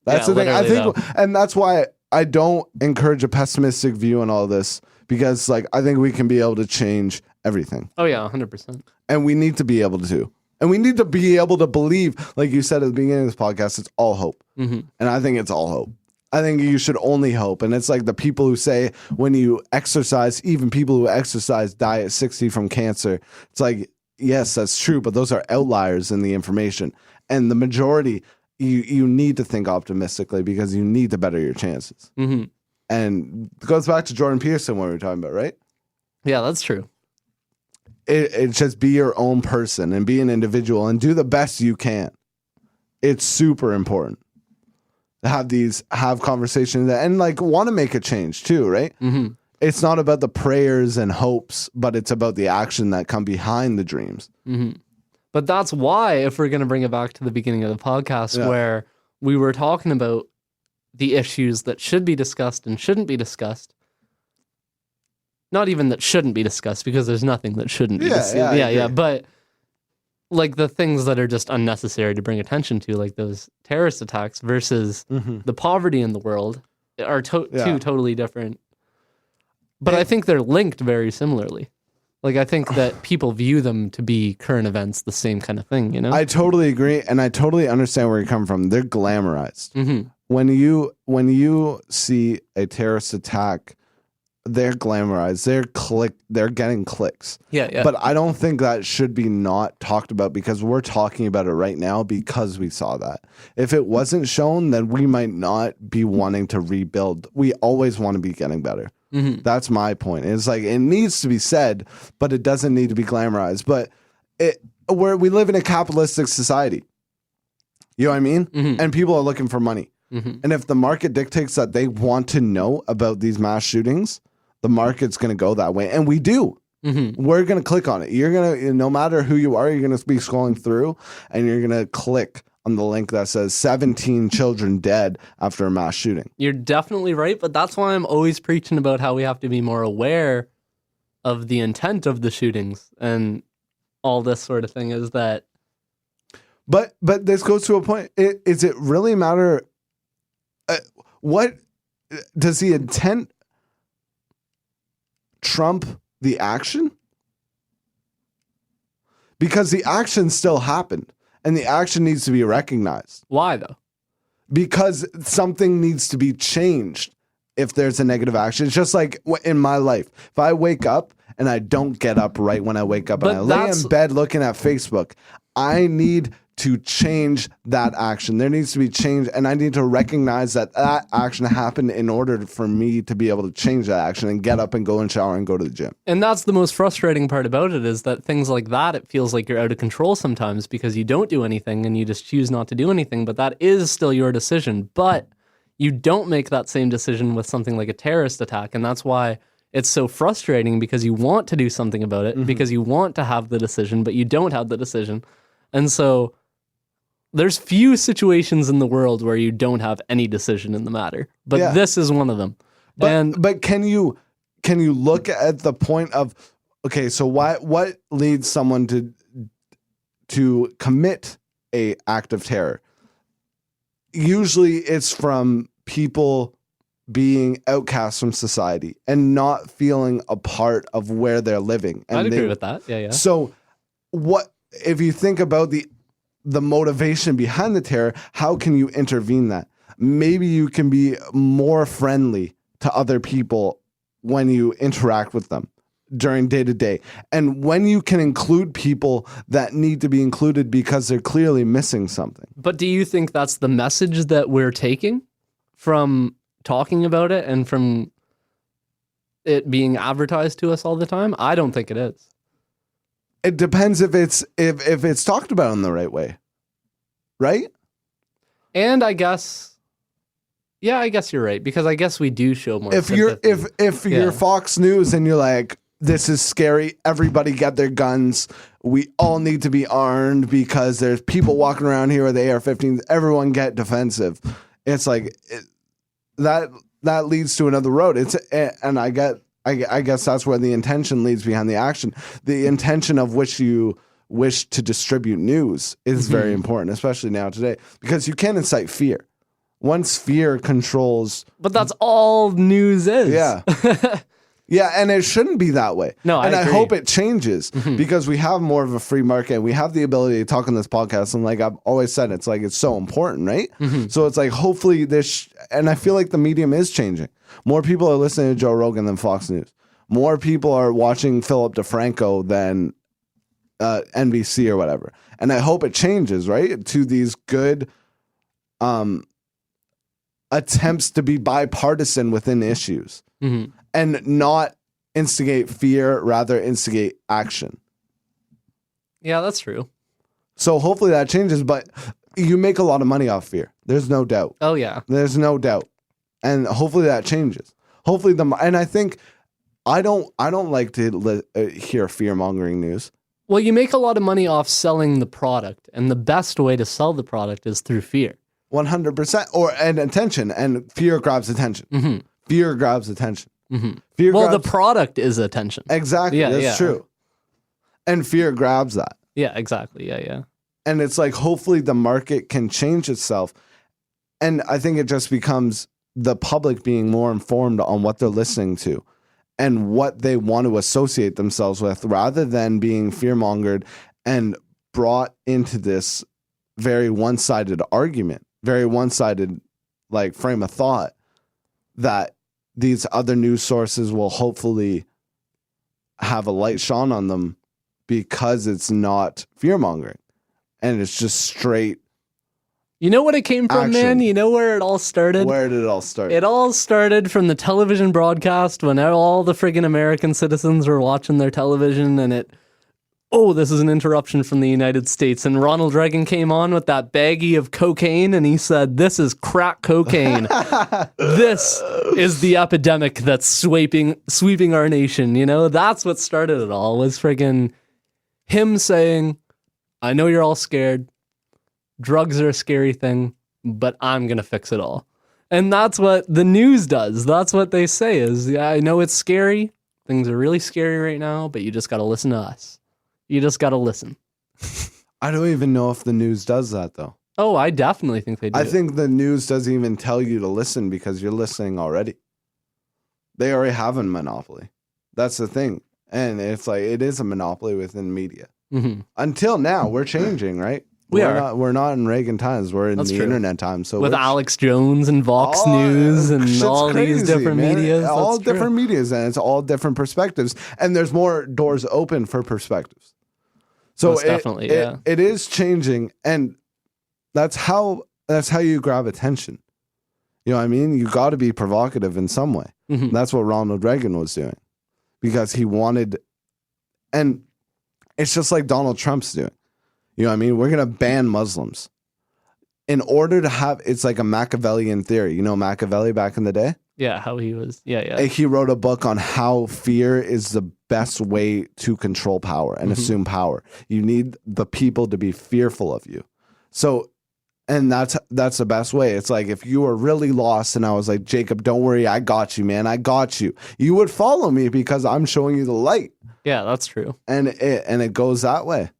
That's the thing. I think, and that's why I don't encourage a pessimistic view on all this, because like I think we can be able to change everything. Oh yeah, 100%. And we need to be able to. And we need to be able to believe, like you said at the beginning of this podcast, it's all hope. And I think it's all hope. I think you should only hope. And it's like the people who say when you exercise, even people who exercise die at 60 from cancer. It's like, yes, that's true, but those are outliers in the information. And the majority, you need to think optimistically because you need to better your chances. And it goes back to Jordan Peterson, what we were talking about, right? Yeah, that's true. It's just be your own person and be an individual and do the best you can. It's super important to have conversations and like want to make a change too, right? Mm-hmm. It's not about the prayers and hopes, but it's about the action that come behind the dreams. Mm-hmm. But that's why, if we're going to bring it back to the beginning of the podcast, where we were talking about the issues that should be discussed and shouldn't be discussed. Not even that shouldn't be discussed, because there's nothing that shouldn't be discussed. Yeah. But like the things that are just unnecessary to bring attention to, like those terrorist attacks versus the poverty in the world, are two totally different. But I think they're linked very similarly. Like, I think that people view them to be current events, the same kind of thing, you know? I totally agree, and I totally understand where you're coming from. They're glamorized. Mm-hmm. When you see a terrorist attack, they're glamorized. They're getting clicks. Yeah. But I don't think that should be not talked about, because we're talking about it right now because we saw that. If it wasn't shown, then we might not be wanting to rebuild. We always want to be getting better. Mm-hmm. That's my point. It's like, it needs to be said, but it doesn't need to be glamorized. But we live in a capitalistic society. You know what I mean? Mm-hmm. And people are looking for money. Mm-hmm. And if the market dictates that they want to know about these mass shootings, the market's going to go that way. And we do. Mm-hmm. We're going to click on it. You're going to, no matter who you are, you're going to be scrolling through and you're going to click on the link that says 17 children dead after a mass shooting. You're definitely right, but that's why I'm always preaching about how we have to be more aware of the intent of the shootings and all this sort of thing. Is that... But this goes to a point. Is it really matter? What does the intent trump the action? Because the action still happened. And the action needs to be recognized. Why, though? Because something needs to be changed if there's a negative action. It's just like in my life. If I wake up and I don't get up right when I wake up and I lay in bed looking at Facebook, I need to change that action. There needs to be change, and I need to recognize that action happened in order for me to be able to change that action and get up and go and shower and go to the gym. And that's the most frustrating part about it, is that things like that, it feels like you're out of control sometimes because you don't do anything and you just choose not to do anything, but that is still your decision. But you don't make that same decision with something like a terrorist attack, and that's why it's so frustrating, because you want to do something about it, because you want to have the decision, but you don't have the decision. And so there's few situations in the world where you don't have any decision in the matter, but this is one of them. But can you look at the point of, okay, so what leads someone to commit a act of terror? Usually it's from people being outcast from society and not feeling a part of where they're living. And I'd agree with that. Yeah. So what if you think about the motivation behind the terror, how can you intervene that? Maybe you can be more friendly to other people when you interact with them during day to day. And when you can include people that need to be included because they're clearly missing something. But do you think that's the message that we're taking from talking about it and from it being advertised to us all the time? I don't think it is. It depends if it's talked about in the right way, right? And I guess you're right, because I guess we do show more. If you're Fox News and you're like, this is scary, everybody get their guns, we all need to be armed because there's people walking around here with AR-15s, everyone get defensive. It's like that leads to another road. And I guess that's where the intention leads behind the action. The intention of which you wish to distribute news is very important, especially now today, because you can incite fear. Once fear controls... But that's all news is. Yeah. Yeah, and it shouldn't be that way. No, and I agree. hope it changes because we have more of a free market. We have the ability to talk on this podcast, and like I've always said, it's like it's so important, right? So it's like hopefully and I feel like the medium is changing. More people are listening to Joe Rogan than Fox News. More people are watching Philip DeFranco than NBC or whatever. And I hope it changes, right? To these good attempts to be bipartisan within issues. And not instigate fear, rather instigate action. Yeah, that's true. So hopefully that changes, but you make a lot of money off fear. There's no doubt. Oh yeah. There's no doubt. And hopefully that changes. Hopefully and I think I don't like to hear fear-mongering news. Well, you make a lot of money off selling the product, and the best way to sell the product is through fear. 100%. And attention, and fear grabs attention. Mm-hmm. Fear grabs attention. Mm-hmm. Fear Well, grabs, the product is attention. exactly. Yeah, That's yeah. true. And fear grabs that. Yeah, exactly. Yeah, yeah. And it's like, hopefully the market can change itself. And I think it just becomes the public being more informed on what they're listening to and what they want to associate themselves with, rather than being fear-mongered and brought into this very one-sided argument, very one-sided like frame of thought that these other news sources will hopefully have a light shone on them, because it's not fear-mongering and it's just straight. You know what it came from, Action. man? You know where it all started? Where did it all start? It all started from the television broadcast when all the friggin' American citizens were watching their television, and this is an interruption from the United States. And Ronald Reagan came on with that baggie of cocaine, and he said, "This is crack cocaine. This is the epidemic that's sweeping our nation." You know, that's what started it all, was friggin' him saying, "I know you're all scared. Drugs are a scary thing, but I'm going to fix it all." And that's what the news does. That's what they say is, "Yeah, I know it's scary. Things are really scary right now, but you just got to listen to us. You just got to listen." I don't even know if the news does that, though. Oh, I definitely think they do. I think the news doesn't even tell you to listen because you're listening already. They already have a monopoly. That's the thing. And it's like, it is a monopoly within media. Mm-hmm. Until now, we're changing, right? We're not in Reagan times. We're in That's the true. internet times. So With we're Alex Jones and Vox Oh, News and shit's all these crazy, different man. medias. All That's true. different medias, and it's all different perspectives. And there's more doors open for perspectives. So Most definitely, yeah. it is changing, and that's how you grab attention. You know what I mean? You got to be provocative in some way. Mhm. That's what Ronald Reagan was doing, because he wanted, and it's just like Donald Trump's doing. You know what I mean? We're going to ban Muslims in order to have, it's like a Machiavellian theory. You know Machiavelli back in the day? Yeah, how he was. Yeah. He wrote a book on how fear is the best way to control power and assume power. You need the people to be fearful of you. So, and that's the best way. It's like, if you were really lost and I was like, "Jacob, don't worry, I got you, man. I got you." You would follow me because I'm showing you the light. Yeah, that's true. And it goes that way.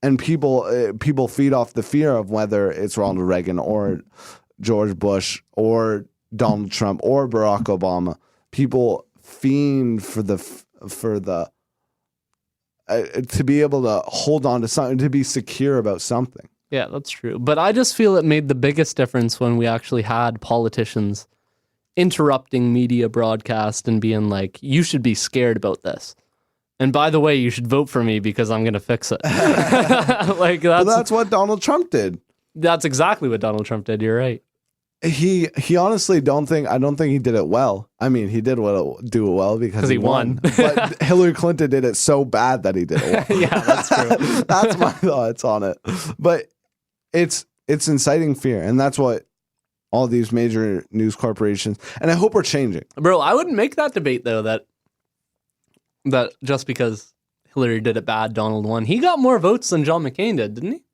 And people feed off the fear of whether it's Ronald Reagan or George Bush or Donald Trump or Barack Obama. People fiend for the to be able to hold on to something, to be secure about something. Yeah, that's true. But I just feel it made the biggest difference when we actually had politicians interrupting media broadcast and being like, "You should be scared about this. And by the way, you should vote for me because I'm going to fix it." Like That's what Donald Trump did. That's exactly what Donald Trump did. You're right. He honestly I don't think he did it well. I mean, he did do it well because he won. But Hillary Clinton did it so bad that he did it well. Yeah, that's true. That's my thoughts on it. But it's inciting fear, and that's what all these major news corporations, and I hope we're changing. Bro, I wouldn't make that debate though, that just because Hillary did it bad, Donald won. He got more votes than John McCain did, didn't he?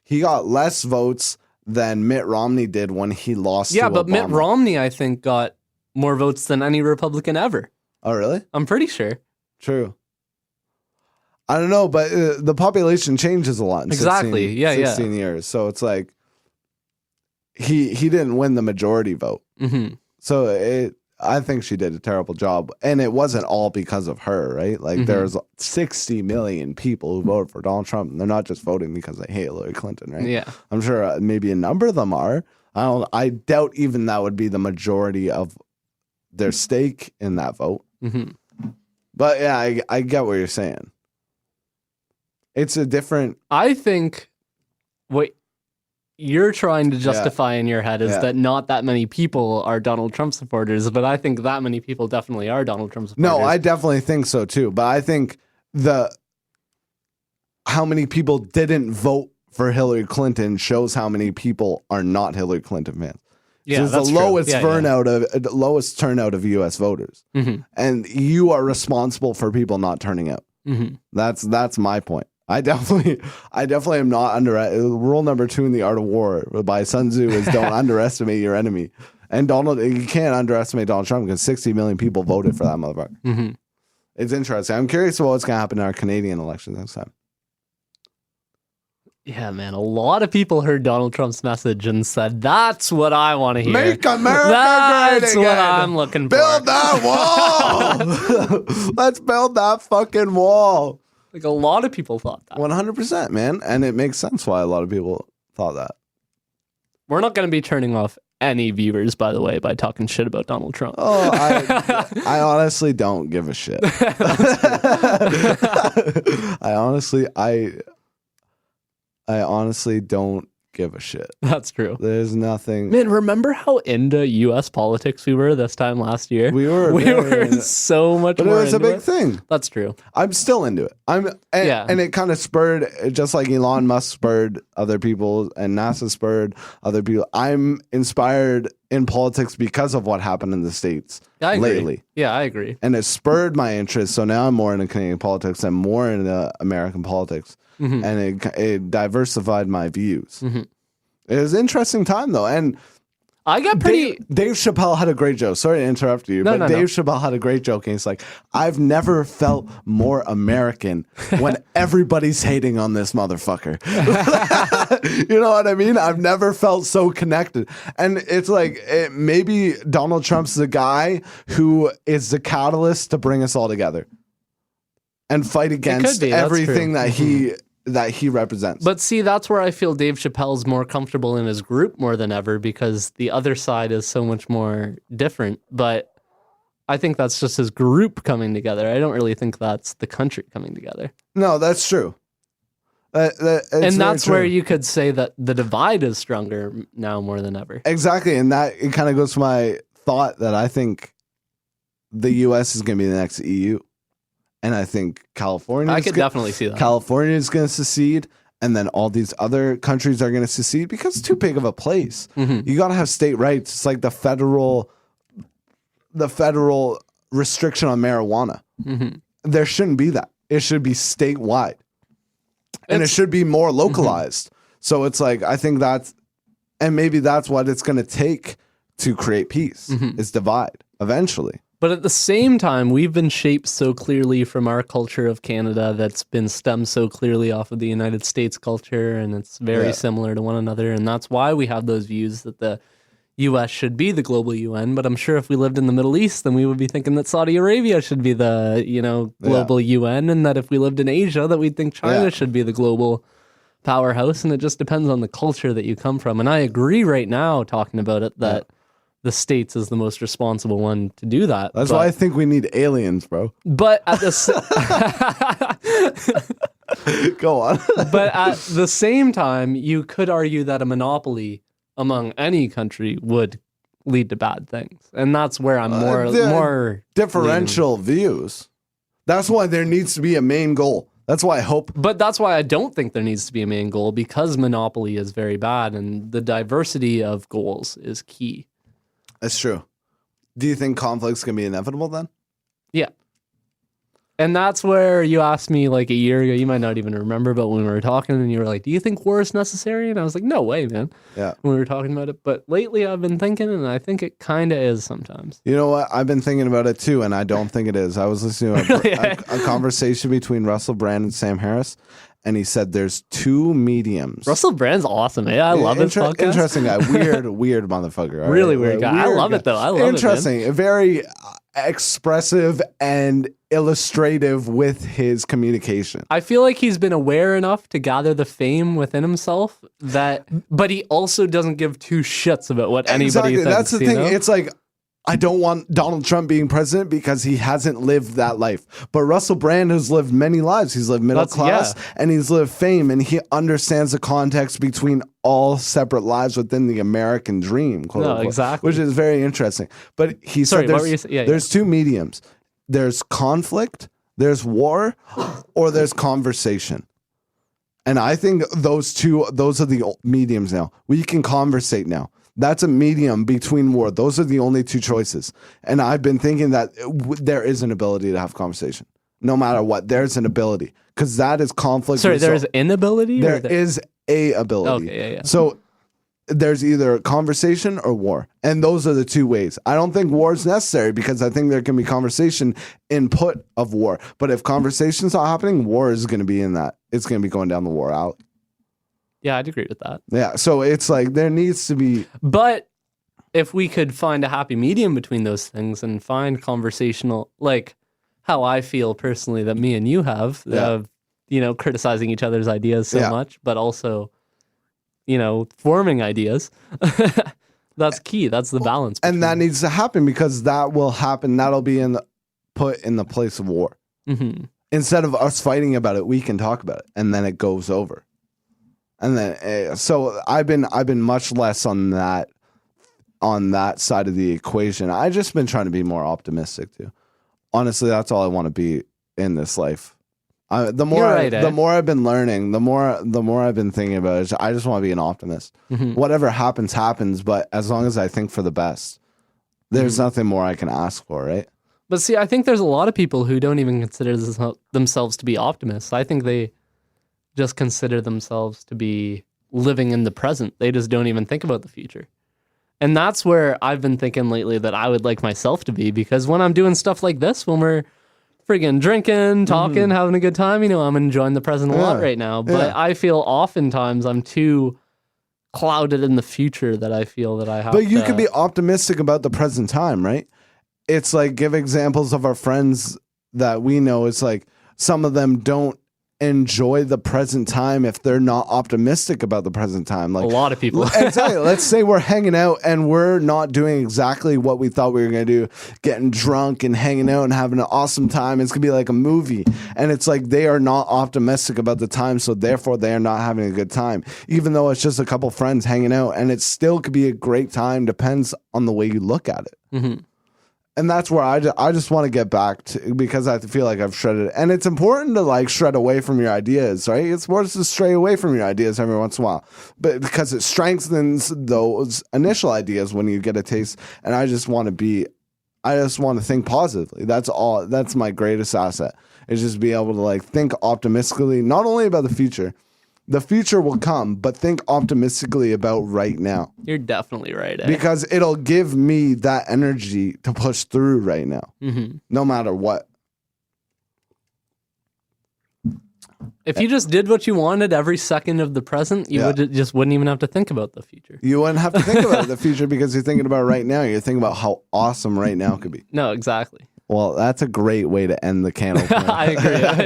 He got less votes than Mitt Romney did when he lost Yeah, to but Obama. Mitt Romney, I think, got more votes than any Republican ever. Oh, really? I'm pretty sure. True. I don't know, but the population changes a lot in Exactly. 16, Yeah, 16 years. So it's like he didn't win the majority vote. Mm-hmm. So I think she did a terrible job. And it wasn't all because of her, right? Like there's 60 million people who voted for Donald Trump. And they're not just voting because they hate Hillary Clinton, right? Yeah. I'm sure maybe a number of them are. I doubt even that would be the majority of their stake in that vote. Mm-hmm. But yeah, I get what you're saying. It's a different. I think what you're trying to justify in your head is that not that many people are Donald Trump supporters, but I think that many people definitely are Donald Trump supporters. No, I definitely think so too. But I think how many people didn't vote for Hillary Clinton shows how many people are not Hillary Clinton fans. Yeah, So it's that's the true. lowest Yeah. lowest turnout of U.S. voters, and you are responsible for people not turning out. That's my point. I definitely am not rule number 2 in the Art of War by Sun Tzu is don't underestimate your enemy. And you can't underestimate Donald Trump because 60 million people voted for that motherfucker. It's interesting. I'm curious about what's going to happen in our Canadian election next time. Yeah, man. A lot of people heard Donald Trump's message and said, "That's what I want to hear. Make America That's great what again. I'm looking for." Build that wall. Let's build that fucking wall. Like a lot of people thought that. 100%, man. And it makes sense why a lot of people thought that. We're not going to be turning off any viewers, by the way, by talking shit about Donald Trump. Oh, I honestly don't give a shit. I honestly don't give a shit. That's true. There's nothing. Man, remember how into U.S. politics we were this time last year? We were so much but more it was a into big thing. That's true. I'm still into it. And it kind of spurred, just like Elon Musk spurred other people and NASA spurred other people. I'm inspired in politics because of what happened in the States I agree. lately. Yeah, I agree. And it spurred my interest. So now I'm more into Canadian politics and more into American politics. And it diversified my views. It was an interesting time, though. And I got pretty... Dave Chappelle had a great joke. Sorry to interrupt you, but Dave Chappelle had a great joke. And he's like, I've never felt more American when everybody's hating on this motherfucker. You know what I mean? I've never felt so connected. And it's like, maybe Donald Trump's the guy who is the catalyst to bring us all together and fight against everything that he represents. But see, that's where I feel Dave Chappelle's more comfortable in his group more than ever because the other side is so much more different. But I think that's just his group coming together. I don't really think that's the country coming together. No, that's true. And that's where you could say that the divide is stronger now more than ever. Exactly. And that it kind of goes to my thought that I think the U.S. is going to be the next EU. And I think California. I could definitely see that. California is going to secede, and then all these other countries are going to secede because it's too big of a place. You got to have state rights. It's like the federal restriction on marijuana. There shouldn't be that. It should be statewide, and it should be more localized. So it's like I think and maybe that's what it's going to take to create peace. Is divide eventually. But at the same time, we've been shaped so clearly from our culture of Canada that's been stemmed so clearly off of the United States culture, and it's very similar to one another. And that's why we have those views that the U.S. should be the global UN. But I'm sure if we lived in the Middle East, then we would be thinking that Saudi Arabia should be the global UN, and that if we lived in Asia, that we'd think China should be the global powerhouse. And it just depends on the culture that you come from. And I agree right now, talking about it, that the States is the most responsible one to do that. That's why I think we need aliens, bro. But at the go on. But at the same time, you could argue that a monopoly among any country would lead to bad things, and that's where I'm more differential views. That's why there needs to be a main goal. That's why I hope. But that's why I don't think there needs to be a main goal, because monopoly is very bad, and the diversity of goals is key. That's true. Do you think conflict's going to be inevitable then? Yeah. And that's where you asked me like a year ago, you might not even remember, but when we were talking and you were like, do you think war is necessary? And I was like, no way, man. Yeah. When we were talking about it. But lately I've been thinking, and I think it kind of is sometimes. You know what? I've been thinking about it too, and I don't think it is. I was listening to a conversation between Russell Brand and Sam Harris, and he said there's two mediums. Russell Brand's awesome, eh? I love his podcast. Interesting guy. Weird motherfucker. Right? Really weird guy. I love it, though. I love it, interesting. Very expressive and illustrative with his communication. I feel like he's been aware enough to gather the fame within himself but he also doesn't give two shits about what anybody thinks. That's the thing. Know? It's like, I don't want Donald Trump being president because he hasn't lived that life. But Russell Brand has lived many lives. He's lived middle class and he's lived fame, and he understands the context between all separate lives within the American dream, quote unquote, exactly. Which is very interesting. But he said there's two mediums. There's conflict There's war or there's conversation. And I think those are the mediums now. We can conversate now. That's a medium between war. Those are the only two choices. And I've been thinking that there is an ability to have conversation. No matter what, there's an ability. Because that is conflict. Sorry, there's inability? There is a ability. Okay, yeah. So there's either conversation or war. And those are the two ways. I don't think war is necessary because I think there can be conversation input of war. But if conversation's not happening, war is going to be in that. It's going to be going down the war alley. Yeah, I'd agree with that. Yeah, so it's like there needs to be... But if we could find a happy medium between those things and find conversational, like how I feel personally that me and you have, criticizing each other's ideas so much, but also, forming ideas. That's key. That's the balance. And that needs to happen because that will happen. That'll be put in the place of war. Mm-hmm. Instead of us fighting about it, we can talk about it, and then it goes over. And then, so I've been much less on that side of the equation. I've just been trying to be more optimistic too. Honestly, that's all I want to be in this life. The more I've been learning, the more I've been thinking about it. I just want to be an optimist. Mm-hmm. Whatever happens. But as long as I think for the best, there's nothing more I can ask for, right? But see, I think there's a lot of people who don't even consider themselves to be optimists. I think they just consider themselves to be living in the present. They just don't even think about the future. And that's where I've been thinking lately that I would like myself to be, because when I'm doing stuff like this, when we're friggin' drinking, talking, having a good time, I'm enjoying the present a lot right now. But I feel oftentimes I'm too clouded in the future that I feel that I have But you can be optimistic about the present time, right? It's like, give examples of our friends that we know. It's like some of them don't enjoy the present time if they're not optimistic about the present time. Like a lot of people. Exactly. Let's say we're hanging out and we're not doing exactly what we thought we were going to do, getting drunk and hanging out and having an awesome time. It's going to be like a movie. And it's like they are not optimistic about the time, so therefore they are not having a good time. Even though it's just a couple friends hanging out, and it still could be a great time, depends on the way you look at it. Mm-hmm. And that's where I just want to get back to, because I feel like I've shredded it. And it's important to like shred away from your ideas, right? It's important to stray away from your ideas every once in a while, but because it strengthens those initial ideas when you get a taste. And I just want to think positively. That's all. That's my greatest asset, is just be able to like think optimistically, not only about the future. The future will come, but think optimistically about right now. You're definitely right. Because it'll give me that energy to push through right now, no matter what. If you just did what you wanted every second of the present, you wouldn't even have to think about the future. You wouldn't have to think about the future because you're thinking about right now. You're thinking about how awesome right now could be. No, exactly. Well, that's a great way to end the candle. I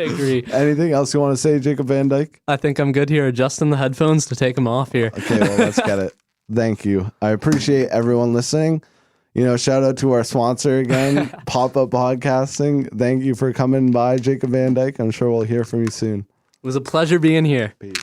agree. Anything else you want to say, Jacob Van Dyke? I think I'm good here, adjusting the headphones to take them off here. Okay, well, let's get it. Thank you. I appreciate everyone listening. Shout out to our sponsor again, Pop-Up Podcasting. Thank you for coming by, Jacob Van Dyke. I'm sure we'll hear from you soon. It was a pleasure being here. Peace.